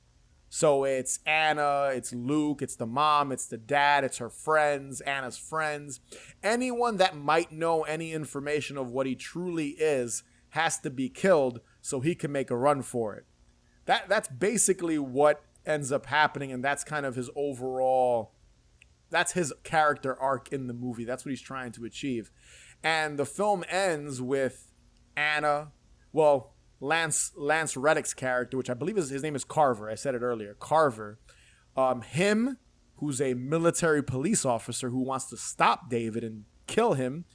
So it's Anna, it's Luke, it's the mom, it's the dad, it's her friends, Anna's friends. Anyone that might know any information of what he truly is has to be killed so he can make a run for it. That's basically what ends up happening, and that's kind of his overall, that's his character arc in the movie. That's what he's trying to achieve. And the film ends with Anna, Lance Reddick's character, which I believe his name is Carver. I said it earlier. Carver. Him, who's a military police officer who wants to stop David and kill him.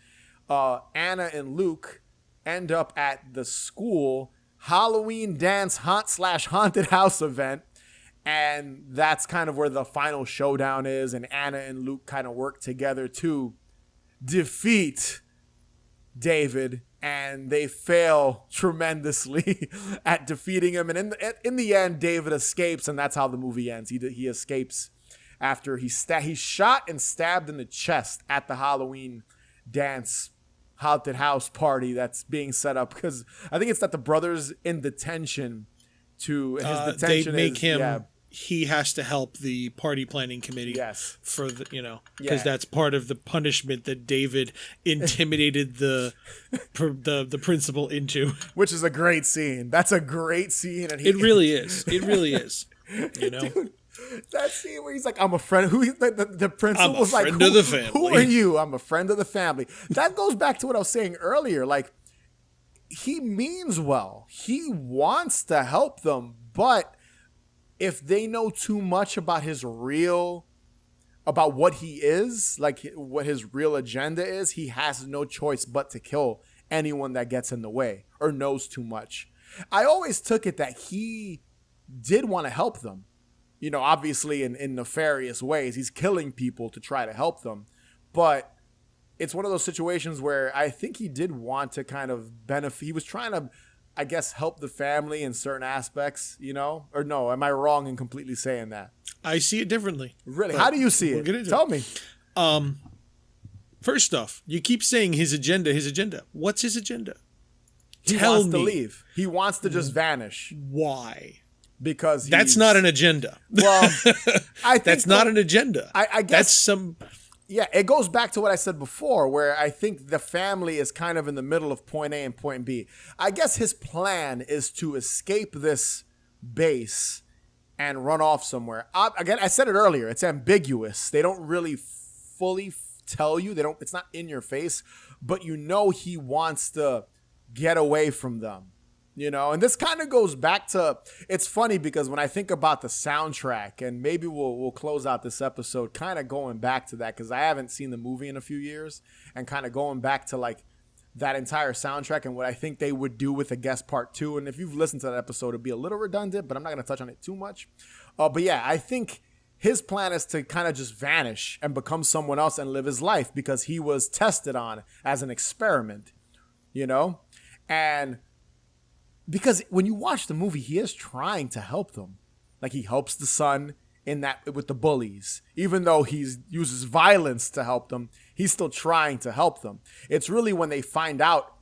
Anna and Luke end up at the school Halloween dance haunted house event. And that's kind of where the final showdown is. And Anna and Luke kind of work together to defeat David. And they fail tremendously at defeating him. And in the end, David escapes. And that's how the movie ends. He escapes after he's shot and stabbed in the chest at the Halloween dance haunted house party that's being set up. Because I think it's that the brother's in detention. His detention they make him. Yeah. He has to help the party planning committee. Yes. For because that's part of the punishment that David intimidated the principal into. Which is a great scene. That's a great scene, and it really is. It really is. Dude, that scene where he's like, "I'm a friend." The principal was like, "Friend of the family." Who are you? I'm a friend of the family. That goes back to what I was saying earlier. Like, he means well. He wants to help them, but if they know too much about about what he is, like what his real agenda is, he has no choice but to kill anyone that gets in the way or knows too much. I always took it that he did want to help them, obviously in nefarious ways. He's killing people to try to help them, but it's one of those situations where I think he did want to kind of benefit. He was trying to, I guess, help the family in certain aspects, or no, am I wrong in completely saying that? I see it differently. Really? How do you see it? Tell me. First off, you keep saying his agenda. What's his agenda? He wants to leave. He wants to just vanish. Why? Because that's not an agenda. Well, I think that's not an agenda. I guess that's some. Yeah, it goes back to what I said before, where I think the family is kind of in the middle of point A and point B. I guess his plan is to escape this base and run off somewhere. Again, I said it earlier. It's ambiguous. They don't really fully tell you. It's not in your face, but he wants to get away from them. And this kind of goes back to, it's funny because when I think about the soundtrack, and maybe we'll close out this episode kind of going back to that, because I haven't seen the movie in a few years, and kind of going back to like that entire soundtrack and what I think they would do with a guest part 2. And if you've listened to that episode, it'd be a little redundant, but I'm not going to touch on it too much. But yeah, I think his plan is to kind of just vanish and become someone else and live his life because he was tested on as an experiment, and because when you watch the movie, he is trying to help them. Like, he helps the son with the bullies. Even though he uses violence to help them, he's still trying to help them. It's really when they find out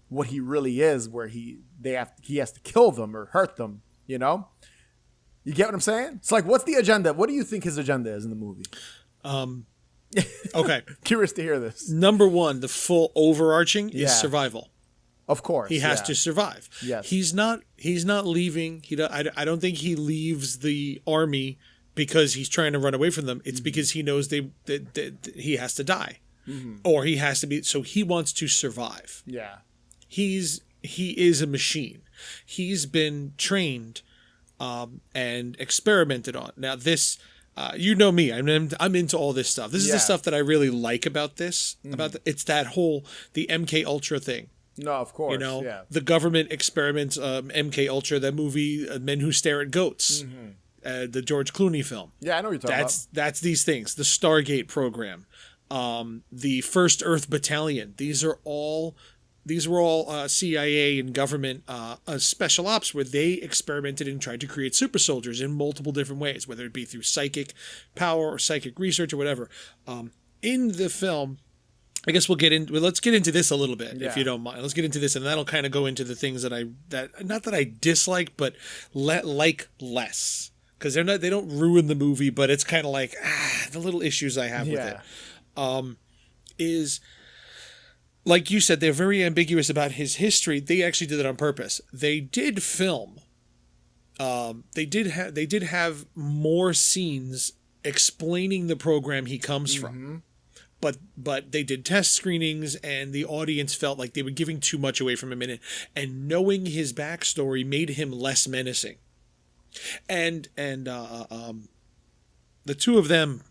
what he really is where he has to kill them or hurt them, You get what I'm saying? It's like, what's the agenda? What do you think his agenda is in the movie? Okay. Curious to hear this. Number one, the full overarching is survival. Of course, he has to survive. Yes, he's not leaving. I don't think he leaves the army because he's trying to run away from them. It's because he knows that he has to die, or he has to be. So he wants to survive. Yeah, he is a machine. He's been trained, and experimented on. Now this. Me. I'm into all this stuff. This is the stuff that I really like about this. It's that whole the MK Ultra thing. No, of course. The government experiments, MK Ultra, that movie, Men Who Stare at Goats, the George Clooney film. Yeah, I know what you're talking about. That's these things. The Stargate program, the First Earth Battalion. These were all CIA and government special ops where they experimented and tried to create super soldiers in multiple different ways, whether it be through psychic power or psychic research or whatever. In the film, I guess let's get into this a little bit, if you don't mind. Let's get into this, and that'll kind of go into the things that not that I dislike, but like less, because they don't ruin the movie, but it's kind of like the little issues I have with it. Is like you said, they're very ambiguous about his history. They actually did it on purpose. They did film. They did have more scenes explaining the program he comes from. But they did test screenings, and the audience felt like they were giving too much away from him in it. And knowing his backstory made him less menacing. And the two of them,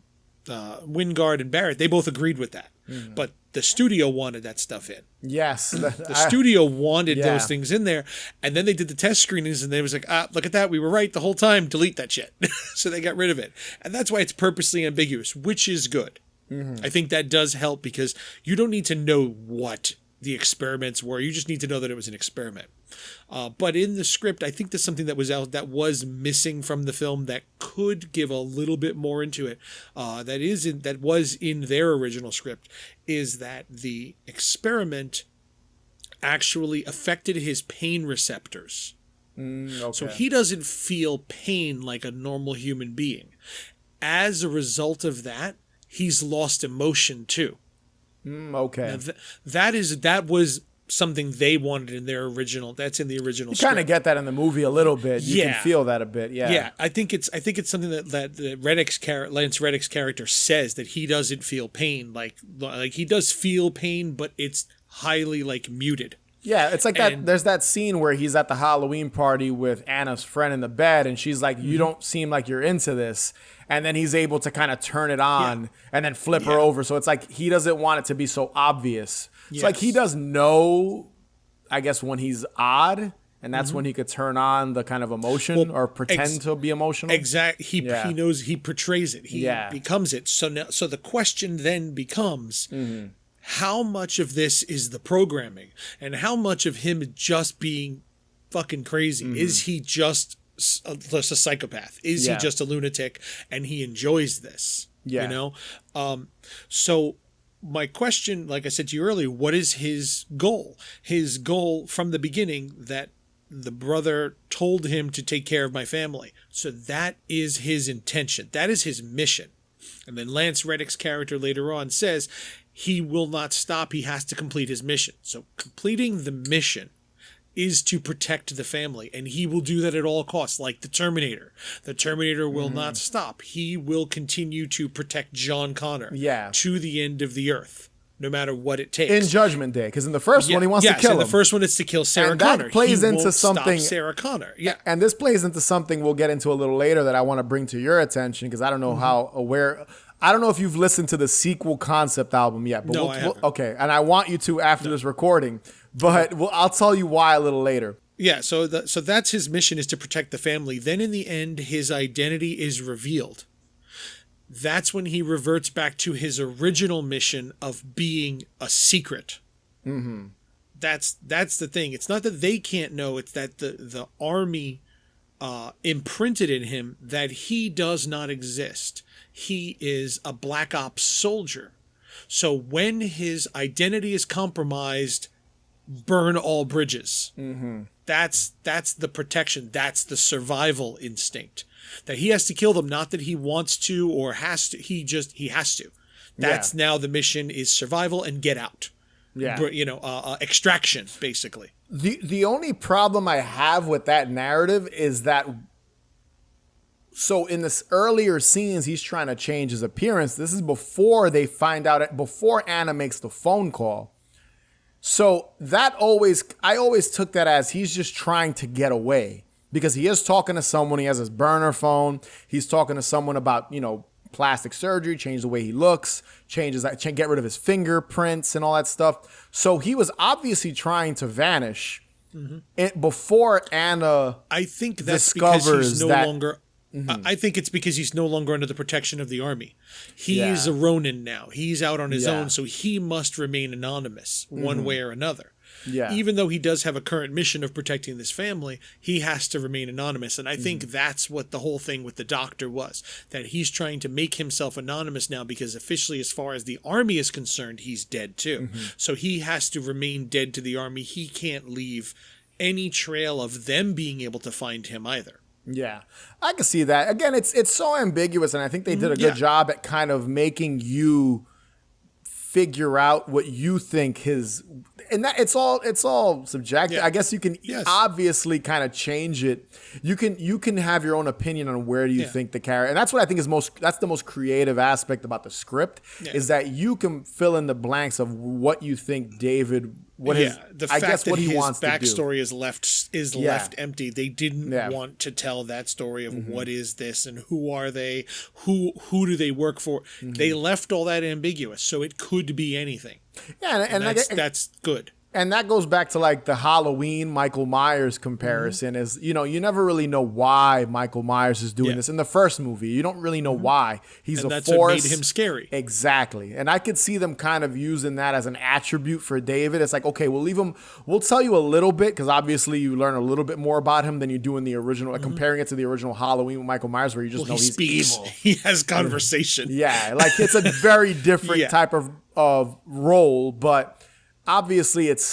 Wingard and Barrett, they both agreed with that. But the studio wanted that stuff in. Yes. The studio wanted those things in there. And then they did the test screenings, and they was like, look at that. We were right the whole time. Delete that shit. So they got rid of it. And that's why it's purposely ambiguous, which is good. I think that does help, because you don't need to know what the experiments were. You just need to know that it was an experiment. But in the script, I think there's something that was missing from the film that could give a little bit more into it. That was in their original script, is that the experiment actually affected his pain receptors. Okay. So he doesn't feel pain like a normal human being. As a result of that, he's lost emotion too. Okay. Now that was something they wanted in their original. That's in the original. You kind of get that in the movie a little bit. You can feel that a bit. Yeah. Yeah. I think it's something that Lance Reddick's character says, that he doesn't feel pain. Like he does feel pain, but it's highly like muted. Yeah, it's like that. And- There's that scene where he's at the Halloween party with Anna's friend in the bed, and she's like, "You don't seem like you're into this." And then he's able to kind of turn it on and then flip her over. So it's like he doesn't want it to be so obvious. It's like he does know, I guess, when he's odd, and that's when he could turn on the kind of emotion or pretend to be emotional. Exactly. He knows, he portrays it. He becomes it. So now, so the question then becomes, how much of this is the programming, and how much of him just being fucking crazy? Is he just a psychopath? Is he just a lunatic and he enjoys this? You know? So my question, like I said to you earlier, what is his goal? His goal from the beginning, that the brother told him to take care of my family. So that is his intention. That is his mission. And then Lance Reddick's character later on says he will not stop. He has to complete his mission. So completing the mission is to protect the family, and he will do that at all costs, like the Terminator. The Terminator will not stop. He will continue to protect John Connor to the end of the earth, no matter what it takes. In Judgment Day, because in the first one he wants to kill him. In the first one it's to kill Sarah and Connor. That plays he into won't something. Stop Sarah Connor. Yeah. And this plays into something we'll get into a little later that I want to bring to your attention, because I don't know how aware. I don't know if you've listened to the sequel concept album yet. But No, I haven't. Okay, and I want you to after this recording, but I'll tell you why a little later. Yeah, so that's his mission, is to protect the family. Then in the end, his identity is revealed. That's when he reverts back to his original mission of being a secret. Mm-hmm. That's the thing. It's not that they can't know. It's that the army imprinted in him that he does not exist. He is a black ops soldier. So when his identity is compromised, burn all bridges. Mm-hmm. That's the protection. That's the survival instinct. That he has to kill them, not that he wants to or has to. He has to. That's now the mission is survival and get out. Yeah. Extraction, basically. The only problem I have with that narrative is that, so in this earlier scenes, he's trying to change his appearance. This is before they find out, before Anna makes the phone call. So I always took that as he's just trying to get away, because he is talking to someone. He has his burner phone. He's talking to someone about, plastic surgery, change the way he looks, get rid of his fingerprints and all that stuff. So he was obviously trying to vanish before Anna. I think that's because he's no longer. I think it's because he's no longer under the protection of the army. He's a Ronin now. He's out on his own, so he must remain anonymous one way or another. Yeah. Even though he does have a current mission of protecting this family, he has to remain anonymous. And I think that's what the whole thing with the doctor was, that he's trying to make himself anonymous now, because officially, as far as the army is concerned, he's dead too. So he has to remain dead to the army. He can't leave any trail of them being able to find him either. Yeah, I can see that. Again, it's so ambiguous, and I think they did a good job at kind of making you figure out what you think his, and that it's all subjective. I guess you can obviously kind of change it. You can have your own opinion on where do you think the character, and that's what I think is that's the most creative aspect about the script, is that you can fill in the blanks of what you think David. What he wants to do. Backstory is left empty. They didn't want to tell that story of what is this and who are they, who do they work for. They left all that ambiguous, so it could be anything. Yeah, and that's good. And that goes back to like the Halloween Michael Myers comparison is, you never really know why Michael Myers is doing this. In the first movie, you don't really know why. He's a force. That's what made him scary. Exactly. And I could see them kind of using that as an attribute for David. It's like, okay, we'll tell you a little bit, because obviously you learn a little bit more about him than you do in the original, like comparing it to the original Halloween with Michael Myers, where you just know he's evil. He has conversation. Yeah, like it's a very different type of role, but obviously, there's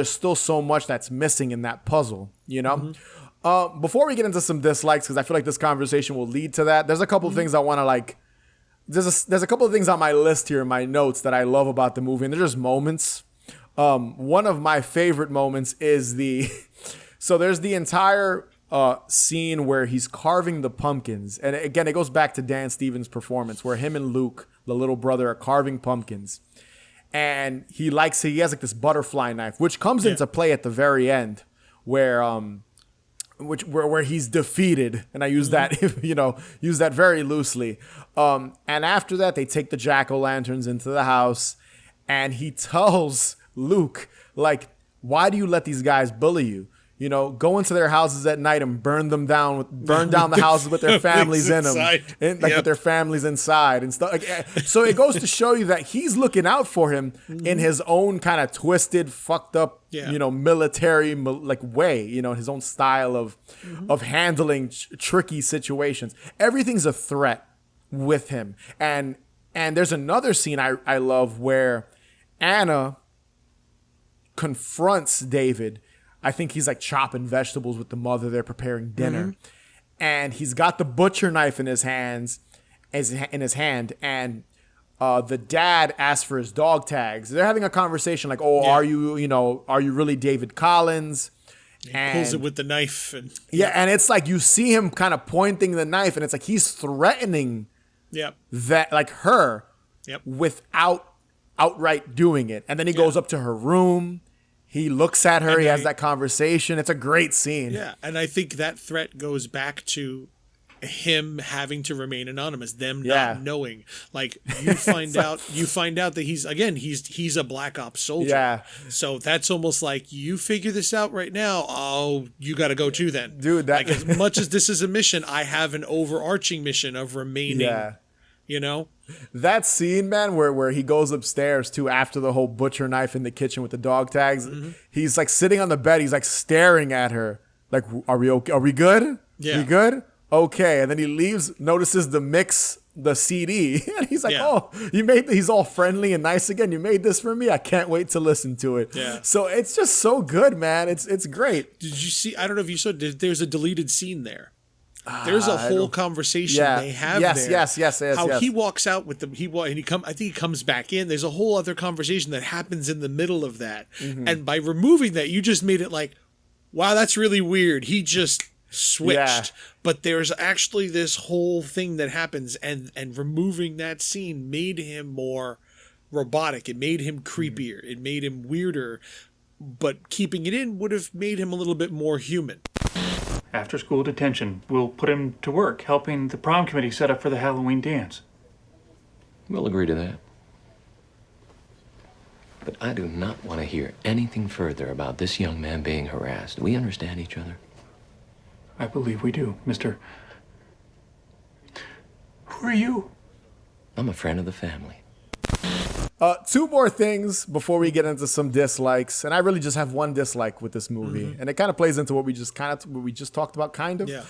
still so much that's missing in that puzzle, Before we get into some dislikes, because I feel like this conversation will lead to that, there's a couple of things I want to like. There's a couple of things on my list here in my notes that I love about the movie, and they're just moments. One of my favorite moments is so there's the entire scene where he's carving the pumpkins, and again, it goes back to Dan Stevens' performance, where him and Luke, the little brother, are carving pumpkins. and he has like this butterfly knife, which comes into play at the very end, where where he's defeated, and I use that use that very loosely. And after that, they take the jack-o'-lanterns into the house, and he tells Luke, like, why do you let these guys bully you? You know, go into their houses at night and burn down the houses with their families in them, with their families inside and stuff. So it goes to show you that he's looking out for him in his own kind of twisted, fucked up, military way. You know, his own style of handling tricky situations. Everything's a threat with him, and there's another scene I love where Anna confronts David. I think he's like chopping vegetables with the mother. They're preparing dinner, and he's got the butcher knife in his hand, and the dad asks for his dog tags. They're having a conversation like, are you really David Collins? He pulls it with the knife, and and it's like you see him kind of pointing the knife, and it's like he's threatening that, like, her, without outright doing it. And then he goes up to her room. He looks at her. He has that conversation. It's a great scene. Yeah, and I think that threat goes back to him having to remain anonymous, them not knowing. Like, you find out that he's a black ops soldier. Yeah. So that's almost like, you figure this out right now. Oh, you got to go too then. Dude, like, as much as this is a mission, I have an overarching mission of remaining. Yeah. You know? That scene, man, where he goes upstairs too after the whole butcher knife in the kitchen with the dog tags. He's like sitting on the bed. He's like staring at her. Like, are we okay? Are we good? Yeah. We good? Okay. And then he leaves, notices the CD. And he's like, oh, he's all friendly and nice again. You made this for me. I can't wait to listen to it. Yeah. So it's just so good, man. It's great. Did you see, I don't know if you saw, there's a deleted scene there. There's a whole conversation they have there. Yes. How he walks out with them, I think he comes back in. There's a whole other conversation that happens in the middle of that. And by removing that, you just made it like, wow, that's really weird. He just switched. Yeah. But there's actually this whole thing that happens, and removing that scene made him more robotic. It made him creepier. It made him weirder. But keeping it in would have made him a little bit more human. After school detention, we'll put him to work helping the prom committee set up for the Halloween dance. We'll agree to that. But I do not want to hear anything further about this young man being harassed. Do we understand each other? I believe we do, Mr. Who are you? I'm a friend of the family. Two more things before we get into some dislikes, and I really just have one dislike with this movie, and it kind of plays into what we just talked about, kind of. Yeah.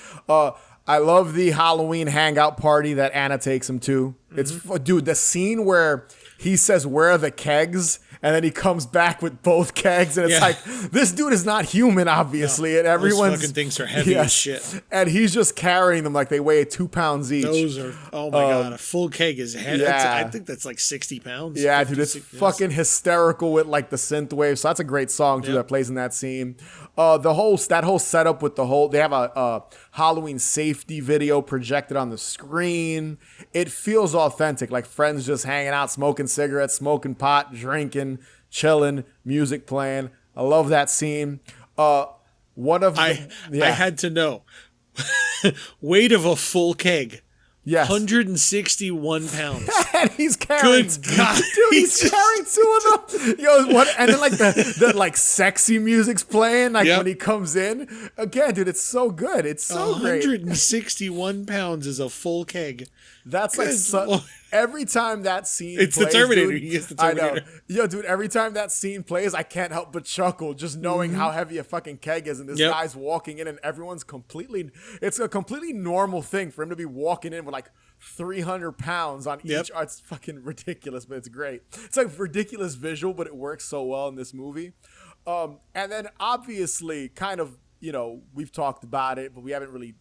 I love the Halloween hangout party that Anna takes him to. It's dude, the scene where he says, "Where are the kegs?" and then he comes back with both kegs, and it's like, this dude is not human, obviously, and everyone's those fucking things are heavy as shit, and he's just carrying them like they weigh 2 pounds each. Those are, oh my god, a full keg is heavy. I think that's like 60 pounds. Yeah, 50, dude, it's fucking hysterical with like the synth wave. So that's a great song too that plays in that scene. That whole setup with they have a Halloween safety video projected on the screen. It feels authentic, like friends just hanging out, smoking cigarettes, smoking pot, drinking, chilling, music playing. I love that scene. I had to know. Weight of a full keg. Yes. 161 pounds. And he's carrying, good God. Dude, he's carrying 2 of them. Yo, what? And then like the like sexy music's playing, like when he comes in. Again, dude, it's so good. It's so 161 pounds is a full keg. That's every time that scene it's plays, the Terminator. Dude, He gets the Terminator. I know. Yo, dude, every time that scene plays, I can't help but chuckle just knowing how heavy a fucking keg is. And this guy's walking in and everyone's it's a completely normal thing for him to be walking in with like 300 pounds on each. Oh, it's fucking ridiculous, but it's great. It's like ridiculous visual, but it works so well in this movie. And then obviously kind of, we've talked about it, but we haven't really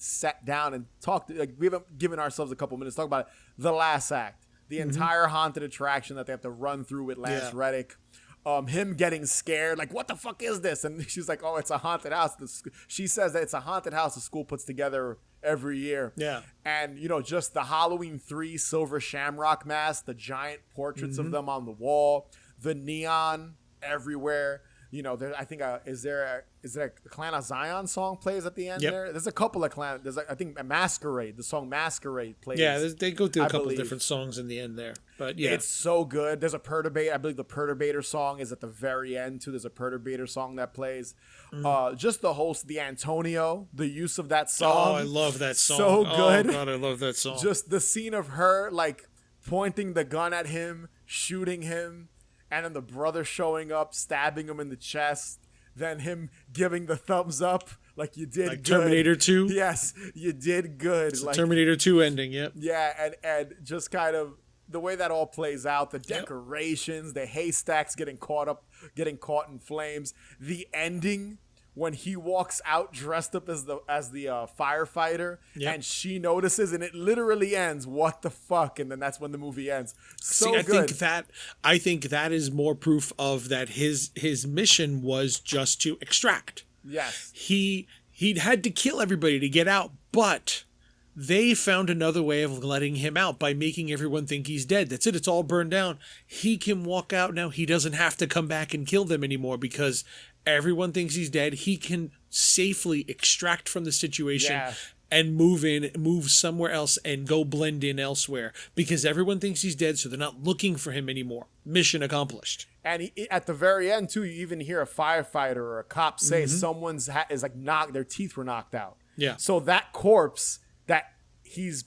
sat down and talked. Like, we haven't given ourselves a couple minutes to talk about it. The last act, the entire haunted attraction that they have to run through with Lance Reddick. Him getting scared, like, what the fuck is this? And she's like, oh, it's a haunted house. She says that it's a haunted house the school puts together every year. Yeah. And, just the Halloween 3 silver shamrock mask, the giant portraits of them on the wall, the neon everywhere. I think is there a Clan of Zion song plays at the end there? There's a couple of Clan. I think a Masquerade. The song Masquerade plays. Yeah, they go through a couple believe. of different songs in the end there. But yeah. It's so good. There's a Perturbator. I believe the Perturbator song is at the very end too. There's a Perturbator song that plays. Just the Antonio, the use of that song. Oh, I love that song. So good. Oh, God, I love that song. Just the scene of her, like, pointing the gun at him, shooting him, and then the brother showing up, stabbing him in the chest, then him giving the thumbs up, like, you did like good. Terminator 2? Yes, you did good. It's like, Terminator 2 ending, yep. Yeah, and just kind of the way that all plays out, the decorations, the haystacks getting caught in flames, the ending when he walks out dressed up as the firefighter, and she notices, and it literally ends, what the fuck, and then that's when the movie ends. So good. I think that is more proof of that his mission was just to extract. Yes. He'd had to kill everybody to get out, but they found another way of letting him out by making everyone think he's dead. That's it. It's all burned down. He can walk out now. He doesn't have to come back and kill them anymore because everyone thinks he's dead. He can safely extract from the situation and move somewhere else and go blend in elsewhere because everyone thinks he's dead, so they're not looking for him anymore. Mission accomplished. And at the very end, too, you even hear a firefighter or a cop say someone's their teeth were knocked out. Yeah. So that corpse that he's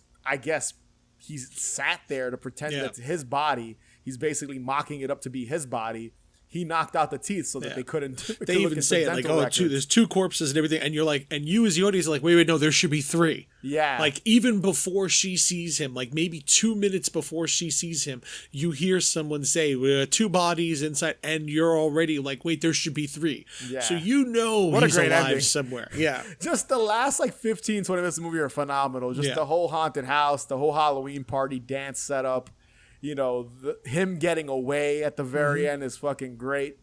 sat there to pretend that's his body, he's basically mocking it up to be his body. He knocked out the teeth so that they couldn't. They even say it like, there's 2 corpses and everything, and you're like, and you as the audience are like, wait, no, there should be 3. Yeah. Like even before she sees him, like maybe 2 minutes before she sees him, you hear someone say, 2 bodies inside, and you're already like, wait, there should be 3. Yeah. So he's alive ending. somewhere. Yeah. Just the last 15, 20 minutes of the movie are phenomenal. Just the whole haunted house, the whole Halloween party dance setup. Him getting away at the very end is fucking great.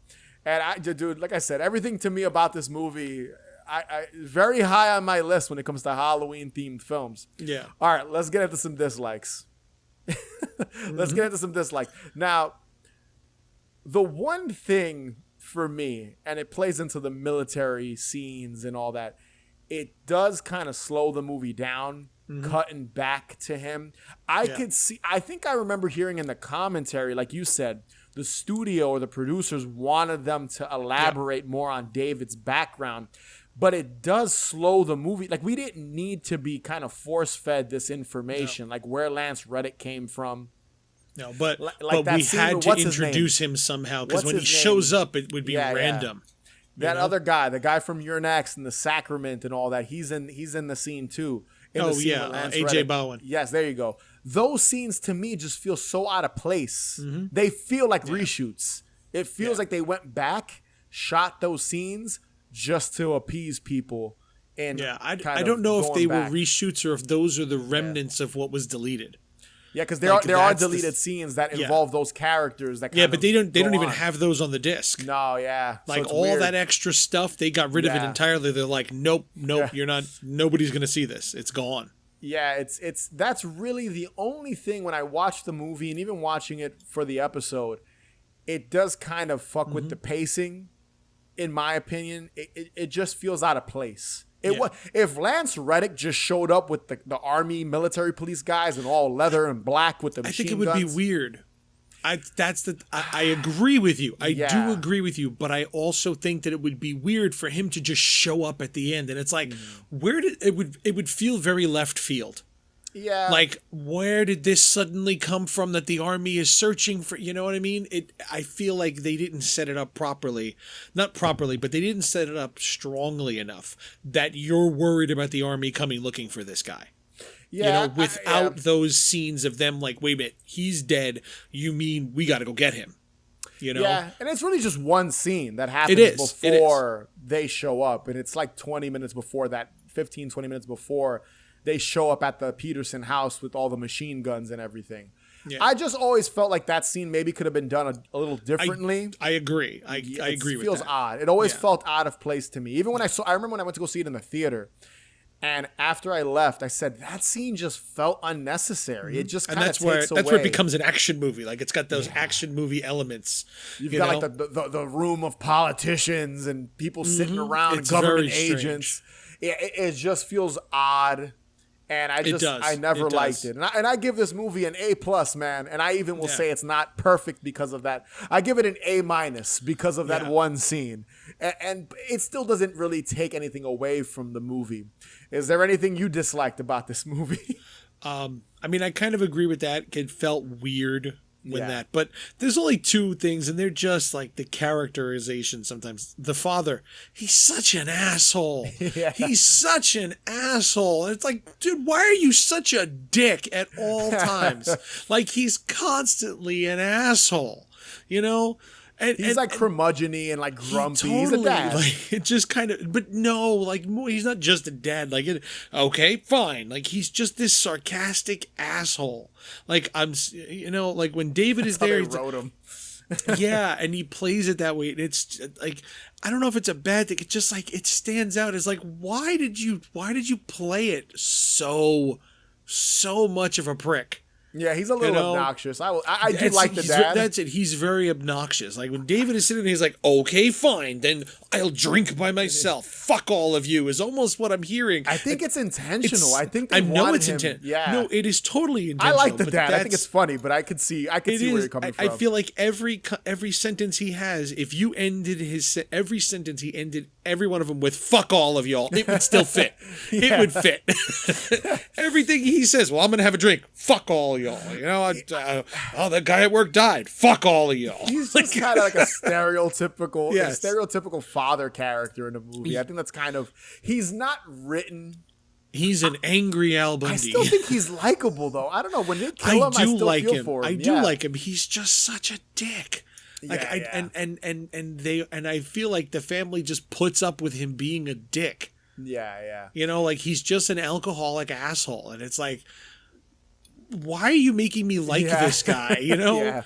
And dude, like I said, everything to me about this movie, I very high on my list when it comes to Halloween themed films. Yeah. All right, let's get into some dislikes. Now, the one thing for me, and it plays into the military scenes and all that, it does kind of slow the movie down. Cutting back to him. I think I remember hearing in the commentary, like you said, the studio or the producers wanted them to elaborate more on David's background, but it does slow the movie. Like, we didn't need to be kind of force-fed this information, like where Lance Reddick came from. No, but like we had to introduce him somehow, because when he shows up, it would be random. That other guy, the guy from You're Next and The Sacrament and all that, he's in the scene too. AJ Bowen. Yes, there you go. Those scenes to me just feel so out of place. They feel like reshoots. It feels like they went back, shot those scenes just to appease people. And I don't know if they were reshoots or if those are the remnants of what was deleted. Yeah, because there are deleted scenes that involve those characters. That but they don't even have those on the disc. No, yeah, like all weird. That extra stuff, they got rid of it entirely. They're like, nope, you're not. Nobody's gonna see this. It's gone. Yeah, that's really the only thing when I watch the movie, and even watching it for the episode, it does kind of fuck with the pacing. In my opinion, it just feels out of place. If Lance Reddick just showed up with the army, military police guys and all leather and black with the machine guns, I think it would be weird. I agree with you. I do agree with you, but I also think that it would be weird for him to just show up at the end, and it's like, it would feel very left field. Yeah. Like, where did this suddenly come from that the army is searching for? You know what I mean? I feel like they didn't set it up properly. Not properly, but they didn't set it up strongly enough that you're worried about the army coming looking for this guy. Yeah. Without those scenes of them like, wait a minute, he's dead. You mean we got to go get him? Yeah, and it's really just one scene that happens before they show up. And it's like 20 minutes before that, 15, 20 minutes before they show up at the Peterson house with all the machine guns and everything. Yeah. I just always felt like that scene maybe could have been done a little differently. I agree. I agree with that. It feels odd. It always felt out of place to me. Even when I remember when I went to go see it in the theater, And after I left, I said that scene just felt unnecessary. It just And kind of that's where takes away. that's where it becomes an action movie. Like it's got those action movie elements. You've got like the room of politicians and people sitting around, It's government very strange. agents. It just feels odd. And I never liked it. And I give this movie an A+, man. And I even will say it's not perfect because of that. I give it an A- because of that one scene. And it still doesn't really take anything away from the movie. Is there anything you disliked about this movie? I mean, I kind of agree with that. It felt weird when that, but there's only two things, and they're just like the characterization. Sometimes the father, he's such an asshole. He's such an asshole. And it's like, dude, why are you such a dick at all times? Like he's constantly an asshole, you know? And, he's like curmudgeon-y and like grumpy. He's a totally, dad. like, it just kind of, but no, like he's not just a dad. Like, okay, fine. Like he's just this sarcastic asshole. Like like when David is there, he wrote him. yeah, and he plays it that way. And it's like, I don't know if it's a bad thing. It's just like it stands out as like, why did you play it so much of a prick? Yeah, he's a little obnoxious. I do like the dad. That's it. He's very obnoxious. Like when David is sitting there, he's like, okay, fine, then I'll drink by myself. Fuck all of you is almost what I'm hearing. I think it's intentional. I think I know it's intentional. intentional. No, it is totally intentional. I like the dad. I think it's funny, but I could see where you're coming from. I feel like every sentence he has, if you ended every sentence he ended every one of them with "fuck all of y'all," it would still fit. It would fit. Everything he says. Well, I'm gonna have a drink. Fuck all y'all. You know, that guy at work died. Fuck all of y'all. He's just kind of like a stereotypical father character in a movie. I think that's kind of, he's not written. He's an angry Al Bundy. I still think he's likable though. I don't know, when they kill him, I still feel for him. I do like him. He's just such a dick. Like and I feel like the family just puts up with him being a dick. Yeah. You know, like he's just an alcoholic asshole, and it's like, why are you making me like this guy? You know?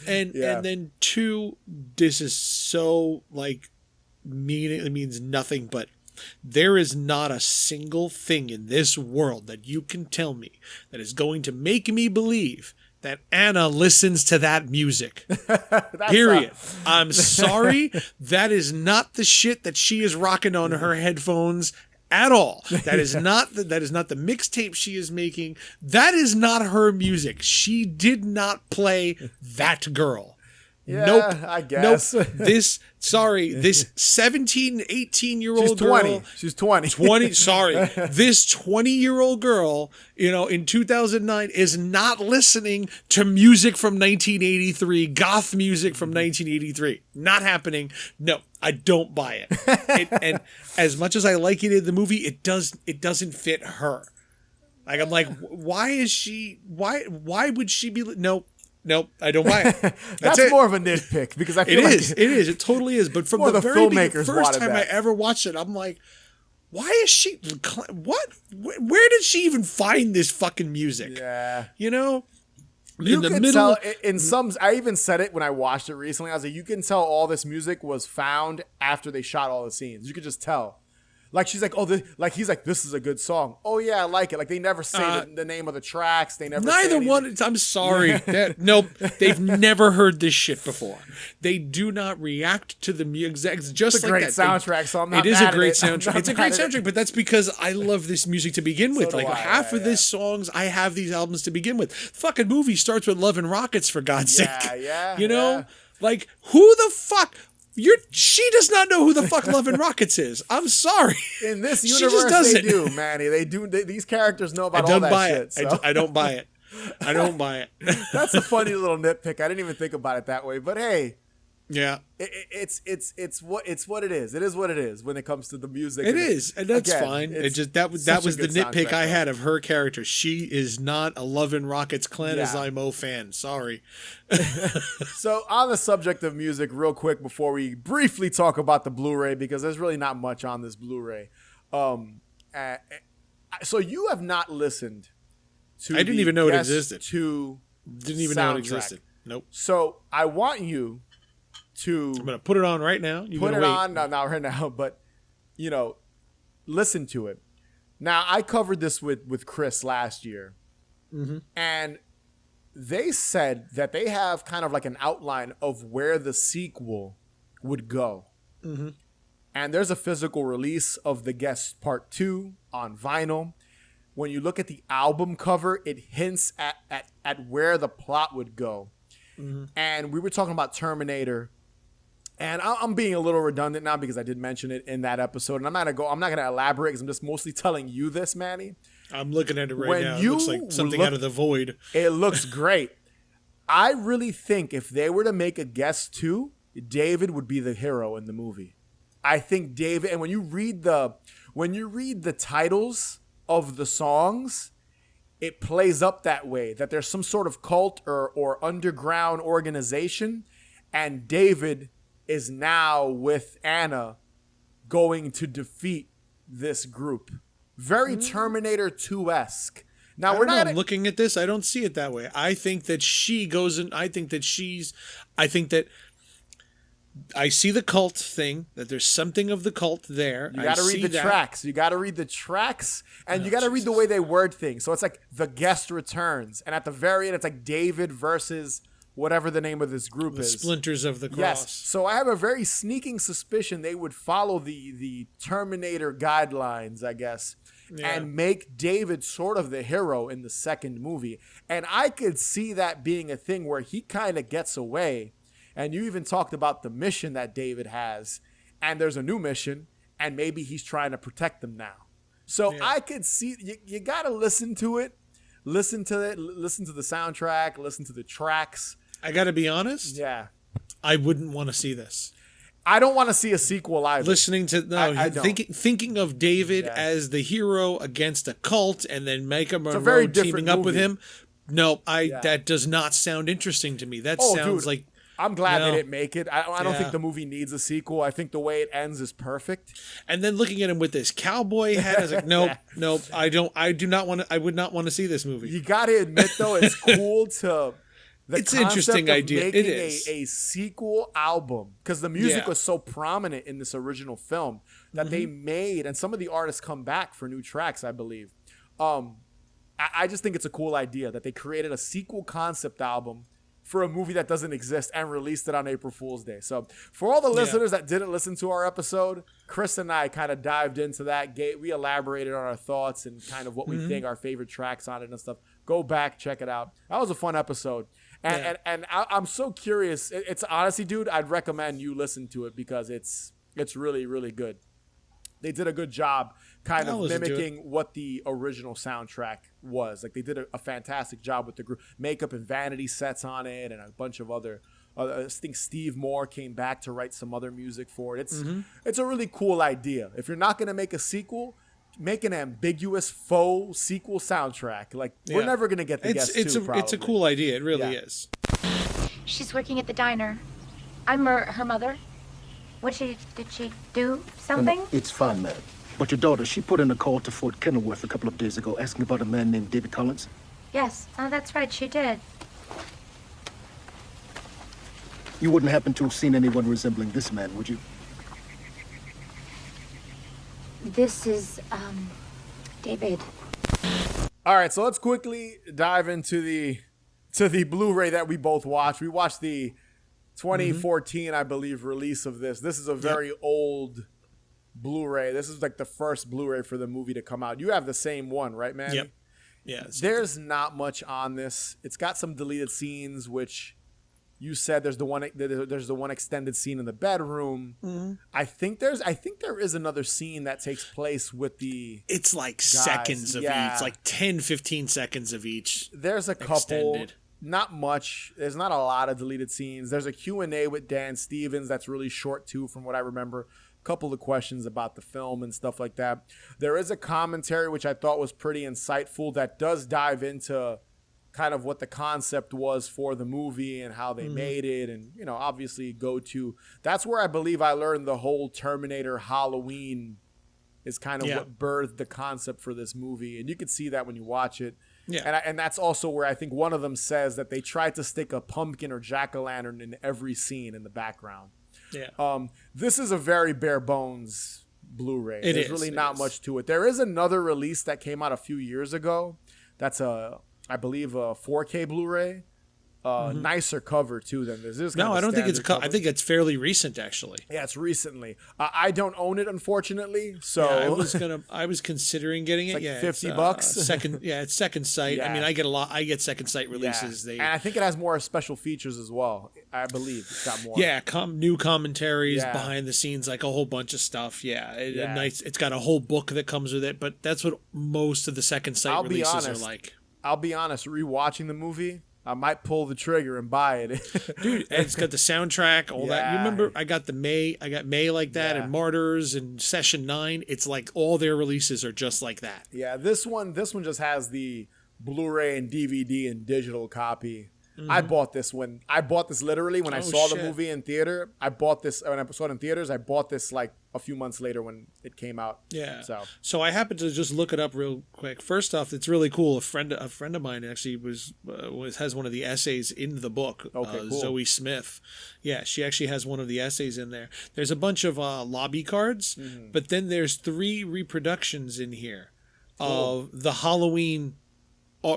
And then two, this is so like it means nothing, but there is not a single thing in this world that you can tell me that is going to make me believe that Anna listens to that music. Period. I'm sorry. That is not the shit that she is rocking on her headphones at all. That is not the mixtape she is making. That is not her music. She did not play that girl. Yeah, nope. I guess. Nope. This 17, 18-year-old girl. 20. She's 20. 20, sorry. This 20-year-old girl, in 2009 is not listening to music from 1983, goth music from 1983. Not happening. No, I don't buy it. And as much as I like it in the movie, it doesn't fit her. Like, I'm like, why would she be, Nope, I don't buy it. That's more of a nitpick because I feel it is. It totally is. But from the very first time I ever watched it, I'm like, why is she? What? Where did she even find this fucking music? Yeah, you know. You can tell in some. I even said it when I watched it recently. I was like, you can tell all this music was found after they shot all the scenes. You could just tell. Like she's like, he's like, this is a good song. Oh yeah, I like it. Like they never say the name of the tracks. They never. Neither one. I'm sorry. Nope. They've never heard this shit before. They do not react to the music. Just it's a like great soundtrack. So I'm not. It is a great soundtrack. It's a great soundtrack, but that's because I love this music to begin with. Like half of these songs, I have these albums to begin with. Fucking movie starts with "Love and Rockets" for God's sake. Yeah. You know, like who the fuck. She does not know who the fuck Love and Rockets is. I'm sorry. In this universe, they do, Manny. They do. These characters know about all that shit. So. I don't buy it. I don't buy it. That's a funny little nitpick. I didn't even think about it that way. But hey, yeah, it's what it is. It is what it is when it comes to the music. It is, and that's fine. It just that was the nitpick I had of her character. She is not a Love and Rockets Clan fan. Sorry. So on the subject of music, real quick before we briefly talk about the Blu-ray, because there's really not much on this Blu-ray. So you have not listened to. I didn't even know it existed. Didn't even know it existed. Nope. So I want you to. I'm gonna put it on right now. Put it on, not right now, but listen to it. Now, I covered this with Chris last year, and they said that they have kind of like an outline of where the sequel would go. And there's a physical release of The Guest Part 2 on vinyl. When you look at the album cover, it hints at where the plot would go. And we were talking about Terminator. And I'm being a little redundant now because I did mention it in that episode. And I'm not going to elaborate because I'm just mostly telling you this, Manny. I'm looking at it right When now. It you looks like something look- out of the void. It looks great. I really think if they were to make a Guest 2, David would be the hero in the movie. I think David, and when you read the titles of the songs, it plays up that way, that there's some sort of cult or underground organization, and David is now with Anna going to defeat this group. Very Terminator 2-esque. Now we're not looking at this. I don't see it that way. I think that she goes in. I think that I see the cult thing, that there's something of the cult there. You got to read the tracks. You got to read the tracks, and you got to read the way they word things. So it's like The Guest returns, and at the very end, it's like David versus whatever the name of this group is. Splinters of the Cross. Yes. So I have a very sneaking suspicion they would follow the Terminator guidelines, I guess, and make David sort of the hero in the second movie. And I could see that being a thing where he kind of gets away. And you even talked about the mission that David has, and there's a new mission, and maybe he's trying to protect them now. So I could see, you got to listen to it, listen to the soundtrack, listen to the tracks. I got to be honest. Yeah. I wouldn't want to see this. I don't want to see a sequel either. Listening to thinking of David as the hero against a cult, and then Micah Monroe teaming up with him. No, that does not sound interesting to me. That sounds like. I'm glad they didn't make it. I don't think the movie needs a sequel. I think the way it ends is perfect. And then looking at him with this cowboy hat, I was like, nope. I would not want to see this movie. You got to admit, though, it's cool to. It's an interesting idea. It is a sequel album because the music was so prominent in this original film that they made, and some of the artists come back for new tracks, I believe. I just think it's a cool idea that they created a sequel concept album for a movie that doesn't exist and released it on April Fool's Day. So for all the listeners that didn't listen to our episode, Chris and I kind of dived into that. We elaborated on our thoughts and kind of what we think, our favorite tracks on it and stuff. Go back, check it out. That was a fun episode. And I'm so curious. It's honestly, dude, I'd recommend you listen to it because it's really, really good. They did a good job kind of mimicking what the original soundtrack was. Like they did a fantastic job with the group makeup and vanity sets on it and a bunch of other I think Steve Moore came back to write some other music for it. It's a really cool idea. If you're not going to make a sequel, make an ambiguous faux sequel soundtrack. Like we're never going to get the Guest 2 probably. It's a cool idea. It really is. She's working at the diner. I'm her mother. Did she do something? No, it's fine, ma'am. But your daughter, she put in a call to Fort Kenilworth a couple of days ago asking about a man named David Collins. Yes. Oh, that's right. She did. You wouldn't happen to have seen anyone resembling this man, would you? This is, David. All right, so let's quickly dive into the Blu-ray that we both watched. We watched the 2014, I believe, release of this. This is a very old Blu-ray. This is like the first Blu-ray for the movie to come out. You have the same one, right, man? Yep. Yeah. There's not much on this. It's got some deleted scenes, which you said there's the one extended scene in the bedroom. I think there is another scene that takes place with the. It's like guys. seconds of each, like 10, 15 seconds of each. There's a couple. Not much. There's not a lot of deleted scenes. There's a Q&A with Dan Stevens that's really short too, from what I remember. A couple of questions about the film and stuff like that. There is a commentary which I thought was pretty insightful that does dive into kind of what the concept was for the movie and how they made it, and obviously that's where I believe I learned the whole Terminator Halloween is kind of what birthed the concept for this movie, and you can see that when you watch it. Yeah, and that's also where I think one of them says that they tried to stick a pumpkin or jack-o'-lantern in every scene in the background. Yeah. This is a very bare bones Blu-ray. It There's is, really it not is. much to it. There is another release that came out a few years ago. That's I believe a 4K Blu-ray. Nicer cover too than this. This is No, kind of I don't think it's. standard I think it's fairly recent, actually. yeah, it's recently. I don't own it, unfortunately. So Yeah, I was considering getting it. like yeah, $50. Second, yeah, it's second sight. I Yeah. mean, I get a lot. I get second sight releases. and I think it has more special features as well. I believe it's got more. New commentaries, Yeah. behind the scenes, like a whole bunch of stuff. Yeah, Yeah. nice. It's got a whole book that comes with it. But that's what most of the second sight I'll be releases honest. are like. I'll be honest. Rewatching the movie, I might pull the trigger and buy it. Dude, and it's got the soundtrack, all that. You Yeah. remember I got May like that, Yeah. and Martyrs and Session 9. It's like all their releases are just like that. Yeah, this one just has the Blu-ray and DVD and digital copy. I bought this literally when I Oh, saw shit. the movie in theater. I bought this when I saw it in theaters. I bought this like a few months later when it came out. Yeah. So I happened to just look it up real quick. First off, it's really cool. A friend of mine actually has one of the essays in the book. Okay, cool. Zoe Smith. Yeah, she actually has one of the essays in there. There's a bunch of lobby cards, but then there's 3 reproductions in here of the Halloween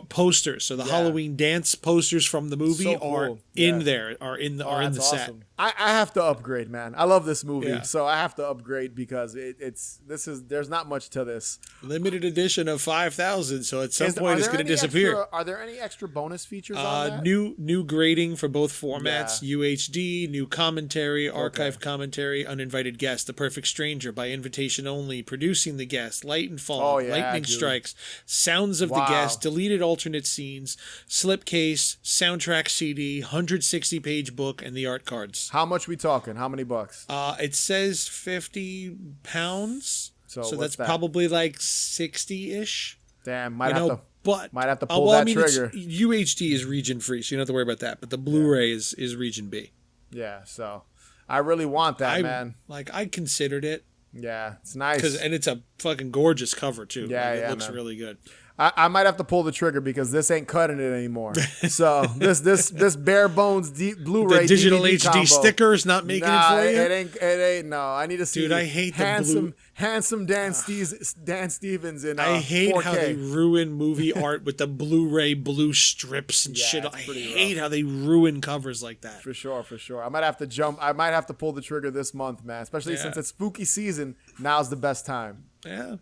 posters. So the Halloween dance posters from the movie So cool. are in Yeah. there, are in the that's set. awesome. I have to upgrade, man. I love this movie, Yeah. so I have to upgrade because there's not much to this. Limited edition of 5,000, so at some Are point it's there going to any disappear. Are there any extra bonus features on that? New grading for both formats, Yeah. UHD, new commentary, archive commentary, uninvited guest, The Perfect Stranger, by invitation only, producing the guest, Light and Fog, Oh, yeah, Lightning dude. Strikes, Sounds of the Wow. Guest, deleted alternate scenes, slipcase, soundtrack CD, 160-page book, and the art cards. How much we talking? How many bucks? It says £50, so what's that's that? probably like 60-ish. Damn, might have to But pull well, that I mean, trigger. UHD is region free, so you don't have to worry about that. But the Blu-ray is region B. Yeah, so I really want that, man. I considered it Yeah, it's nice. and it's a fucking gorgeous cover too. Yeah, Like, it yeah, looks man. really good. I might have to pull the trigger because this ain't cutting it anymore. So this bare bones Blu-ray The digital DVD HD combo, sticker is not making it for you. It ain't. No, I need to see. Dude, I hate the handsome Dan Stevens in. I hate 4K. how they ruin movie art with the Blu-ray blue strips and Yeah, shit. it's I pretty hate rough. how they ruin covers like that. For sure. I might have to jump. I might have to pull the trigger this month, man. Especially Yeah. since it's spooky season. Now's the best time. Yeah.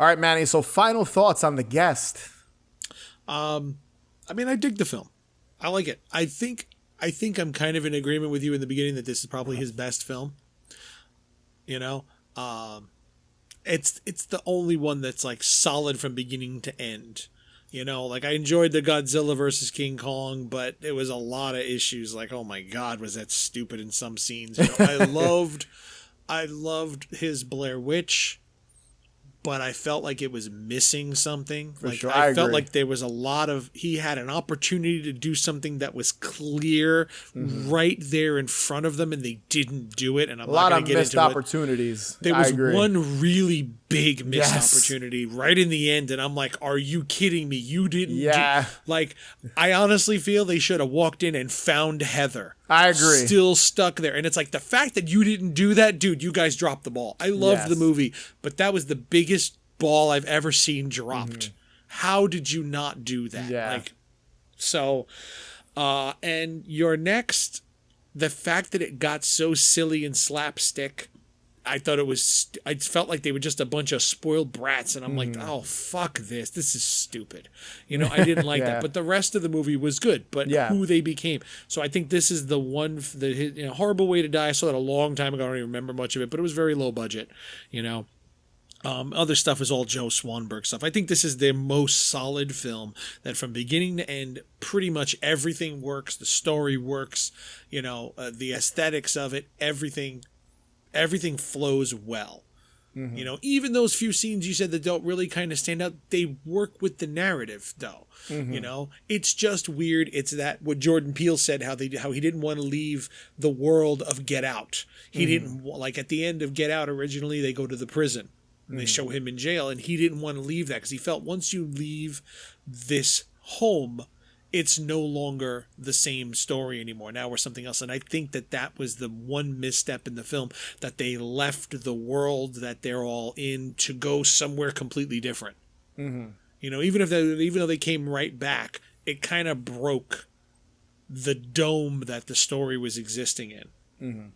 All right, Manny. So final thoughts on The Guest. I mean, I dig the film. I like it. I think I'm kind of in agreement with you in the beginning that this is probably his best film. You know, it's the only one that's like solid from beginning to end. You know, like I enjoyed the Godzilla versus King Kong, but there was a lot of issues. Like, oh my God, was that stupid in some scenes? You know, I loved his Blair Witch, but I felt like it was missing something. Sure, I felt agree. like there was he had an opportunity to do something that was clear right there in front of them, and they didn't do it. And I'm A lot not going of to get missed into it. opportunities. There I was agree. one really big missed Yes. opportunity right in the end, and I'm like, "Are you kidding me? You didn't." Yeah. Like, I honestly feel they should have walked in and found Heather. I agree. Still stuck there, and it's like the fact that you didn't do that, dude. You guys dropped the ball. I loved Yes. the movie, but that was the biggest ball I've ever seen dropped. How did you not do that? Yeah. Like, so, and your next, the fact that it got so silly and slapstick, I thought I felt like they were just a bunch of spoiled brats, and I'm like, oh, fuck this. This is stupid. You know, I didn't like Yeah. that. But the rest of the movie was good, but Yeah. who they became. So I think this is the one, Horrible Way to Die. I saw that a long time ago. I don't even remember much of it, but it was very low budget, you know. Other stuff is all Joe Swanberg stuff. I think this is their most solid film that from beginning to end, pretty much everything works. The story works, you know, the aesthetics of it, everything flows well. You know, even those few scenes you said that don't really kind of stand out, they work with the narrative though. You know, it's just weird. It's that what Jordan Peele said, how he didn't want to leave the world of Get Out. He didn't like at the end of Get Out originally they go to the prison. And they show him in jail, and he didn't want to leave that because he felt once you leave this home, it's no longer the same story anymore. Now we're something else. And I think that was the one misstep in the film, that they left the world that they're all in to go somewhere completely different. Mm-hmm. You know, even though they came right back, it kind of broke the dome that the story was existing in. Mm-hmm.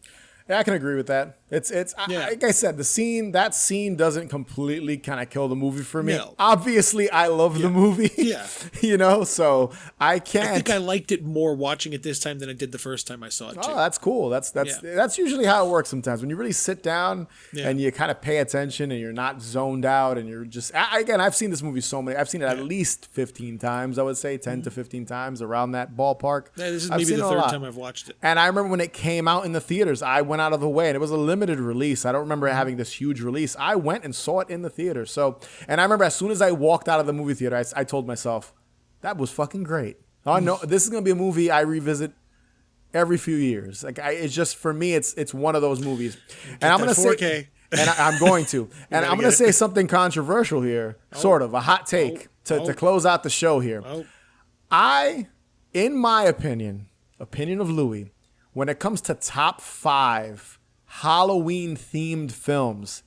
Yeah, I can agree with that. Like I said, that scene doesn't completely kind of kill the movie for me. No. Obviously, I love the movie. Yeah. You know, so I can't. I think I liked it more watching it this time than I did the first time I saw it, too. Oh, that's cool. That's usually how it works sometimes. When you really sit down and you kind of pay attention and you're not zoned out and you're just... Again, I've seen this movie I've seen it at least 15 times, I would say, 10 to 15 times, around that ballpark. Yeah, this is maybe the third time I've watched it. And I remember when it came out in the theaters, I went out of the way, and it was a limited release. I don't remember it having this huge release. I went and saw it in the theater. And I remember as soon as I walked out of the movie theater, I told myself, that was fucking great. Oh no, this is gonna be a movie I revisit every few years. Like it's just, for me, it's one of those movies. And I'm gonna 4K. say, and I'm going to, and I'm gonna say something controversial here, sort of a hot take to close out the show here. In my opinion of Louis, when it comes to top 5 Halloween-themed films,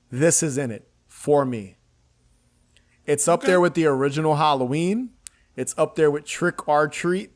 this is in it for me. It's up there with the original Halloween. It's up there with Trick or Treat.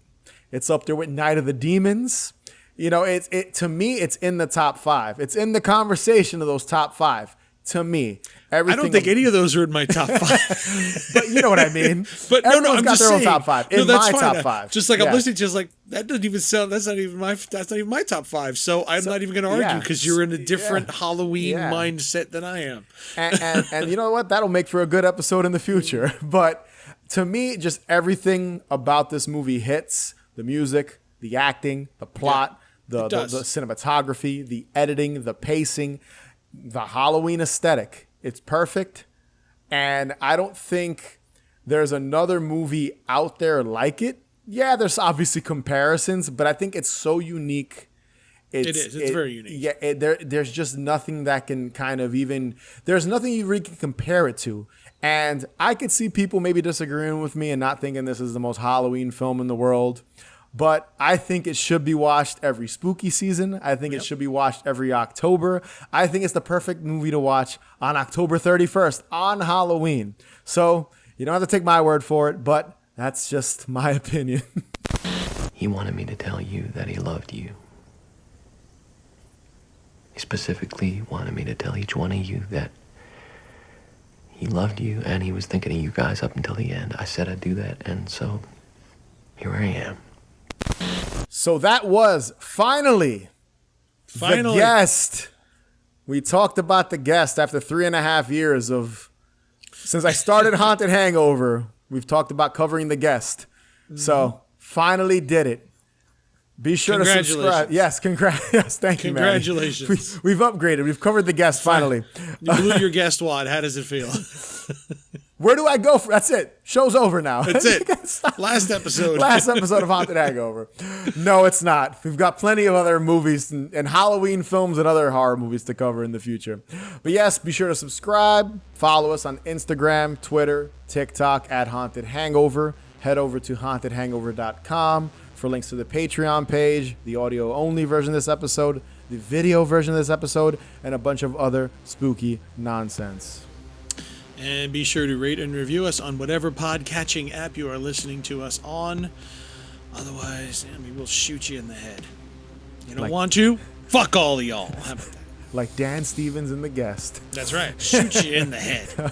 It's up there with Night of the Demons. You know, to me, it's in the top 5. It's in the conversation of those top 5. To me, everything. I don't think any of those are in my top 5. But you know what I mean. But everyone's I'm got just their saying, own top 5. No, In that's my fine. top 5, just like I'm listening to, just like that doesn't even sound. That's not even my top 5. So I'm not even going to argue because you're in a different Halloween mindset than I am. And you know what? That'll make for a good episode in the future. But to me, just everything about this movie hits: the music, the acting, the plot, the cinematography, the editing, the pacing, the Halloween aesthetic. It's perfect. And I don't think there's another movie out there like it. Yeah, there's obviously comparisons, but I think it's so unique. It's very unique. Yeah, there's just nothing that can kind of even... There's nothing you really can compare it to. And I could see people maybe disagreeing with me and not thinking this is the most Halloween film in the world. But I think it should be watched every spooky season. I think it should be watched every October. I think it's the perfect movie to watch on October 31st, on Halloween. So you don't have to take my word for it, but that's just my opinion. He wanted me to tell you that he loved you. He specifically wanted me to tell each one of you that he loved you and he was thinking of you guys up until the end. I said I'd do that, and so here I am. So that was finally the guest. We talked about the guest after 3.5 years since I started Haunted Hangover. We've talked about covering the guest. So finally did it. Be sure to subscribe. Yes, yes, thank you, man. Congratulations. We've upgraded. We've covered the guest finally. You blew your guest wad. How does it feel? Where do I go? That's it. Show's over now. That's it. Last episode. Last episode of Haunted Hangover. No, it's not. We've got plenty of other movies and Halloween films and other horror movies to cover in the future. But yes, be sure to subscribe. Follow us on Instagram, Twitter, TikTok at Haunted Hangover. Head over to hauntedhangover.com for links to the Patreon page, the audio-only version of this episode, the video version of this episode, and a bunch of other spooky nonsense. And be sure to rate and review us on whatever podcatching app you are listening to us on. Otherwise, we'll shoot you in the head. You don't want to? Fuck all of y'all. How about that? Like Dan Stevens in The Guest. That's right. Shoot you in the head.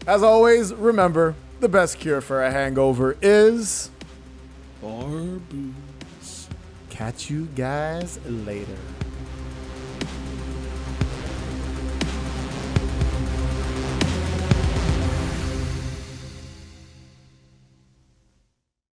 As always, remember, the best cure for a hangover is... Or booze. Catch you guys later.